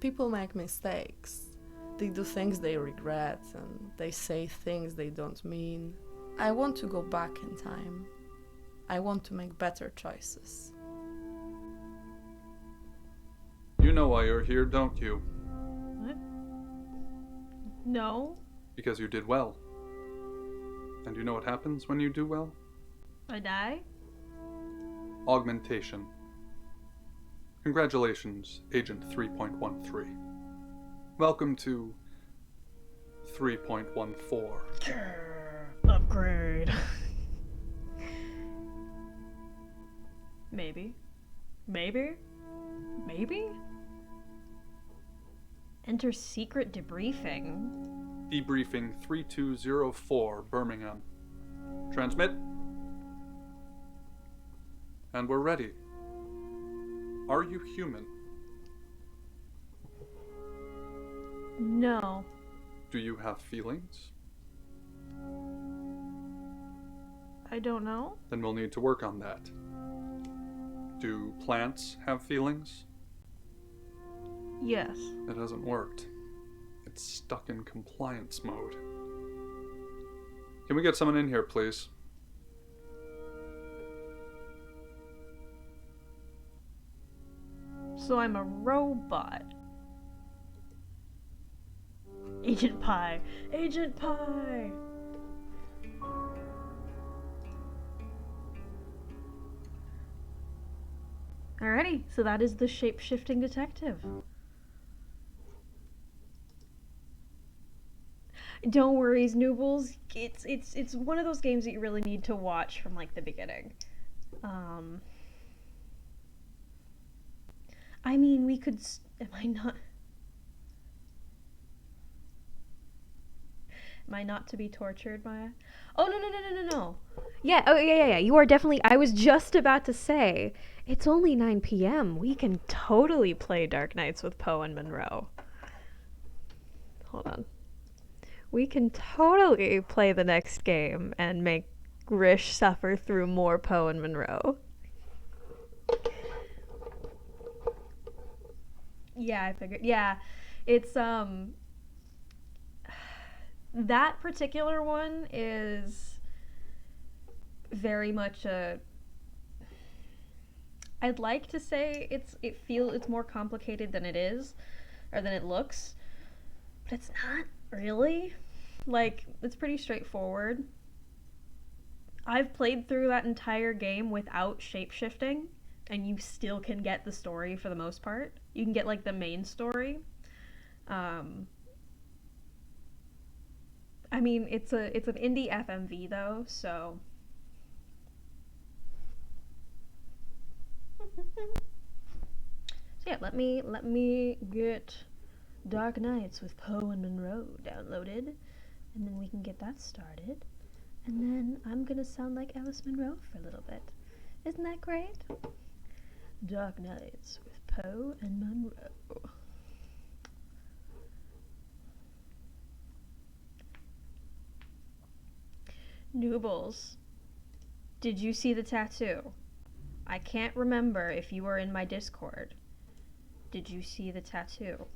people make mistakes. They do things they regret and they say things they don't mean. I want to go back in time. I want to make better choices. You know why you're here, don't you? What? No. Because you did well. And you know what happens when you do well? I die? Augmentation. Congratulations, Agent 3.13. Welcome to 3.14. Upgrade. Maybe. Enter secret debriefing. Debriefing 3204, Birmingham. Transmit. And we're ready. Are you human? No. Do you have feelings? I don't know. Then we'll need to work on that. Do plants have feelings? Yes. It hasn't worked. It's stuck in compliance mode. Can we get someone in here, please? So I'm a robot. Agent Pie. Agent Pie! Alrighty, so that is the Shapeshifting Detective. Don't worry, Noobles. It's one of those games that you really need to watch from like the beginning. I mean, we could. Am I not? Am I not to be tortured, Maya? Oh no. Yeah, yeah. You are definitely. I was just about to say, it's only 9 p.m. We can totally play Dark Nights with Poe and Monroe. Hold on. We can totally play the next game and make Rish suffer through more Poe and Monroe. Yeah, I figured. Yeah, it's that particular one is very much a. I'd like to say it's more complicated than it is, or than it looks, but it's not really. Like, it's pretty straightforward. I've played through that entire game without shapeshifting, and you still can get the story for the most part. You can get like the main story. I mean, it's an indie FMV though, so. So yeah, let me get Dark Nights with Poe and Monroe downloaded, and then we can get that started. And then I'm gonna sound like Alice Monroe for a little bit. Isn't that great? Dark Nights with Poe and Monroe. Noobles, did you see the tattoo? I can't remember if you were in my Discord. Did you see the tattoo?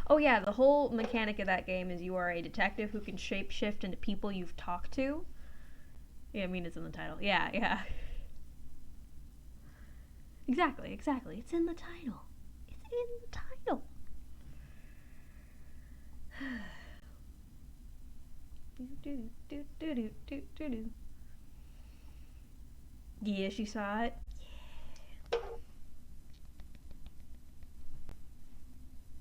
Oh yeah, the whole mechanic of that game is you are a detective who can shapeshift into people you've talked to. Yeah, I mean, it's in the title. Yeah. Exactly. It's in the title. It's in the title. Yeah, she saw it.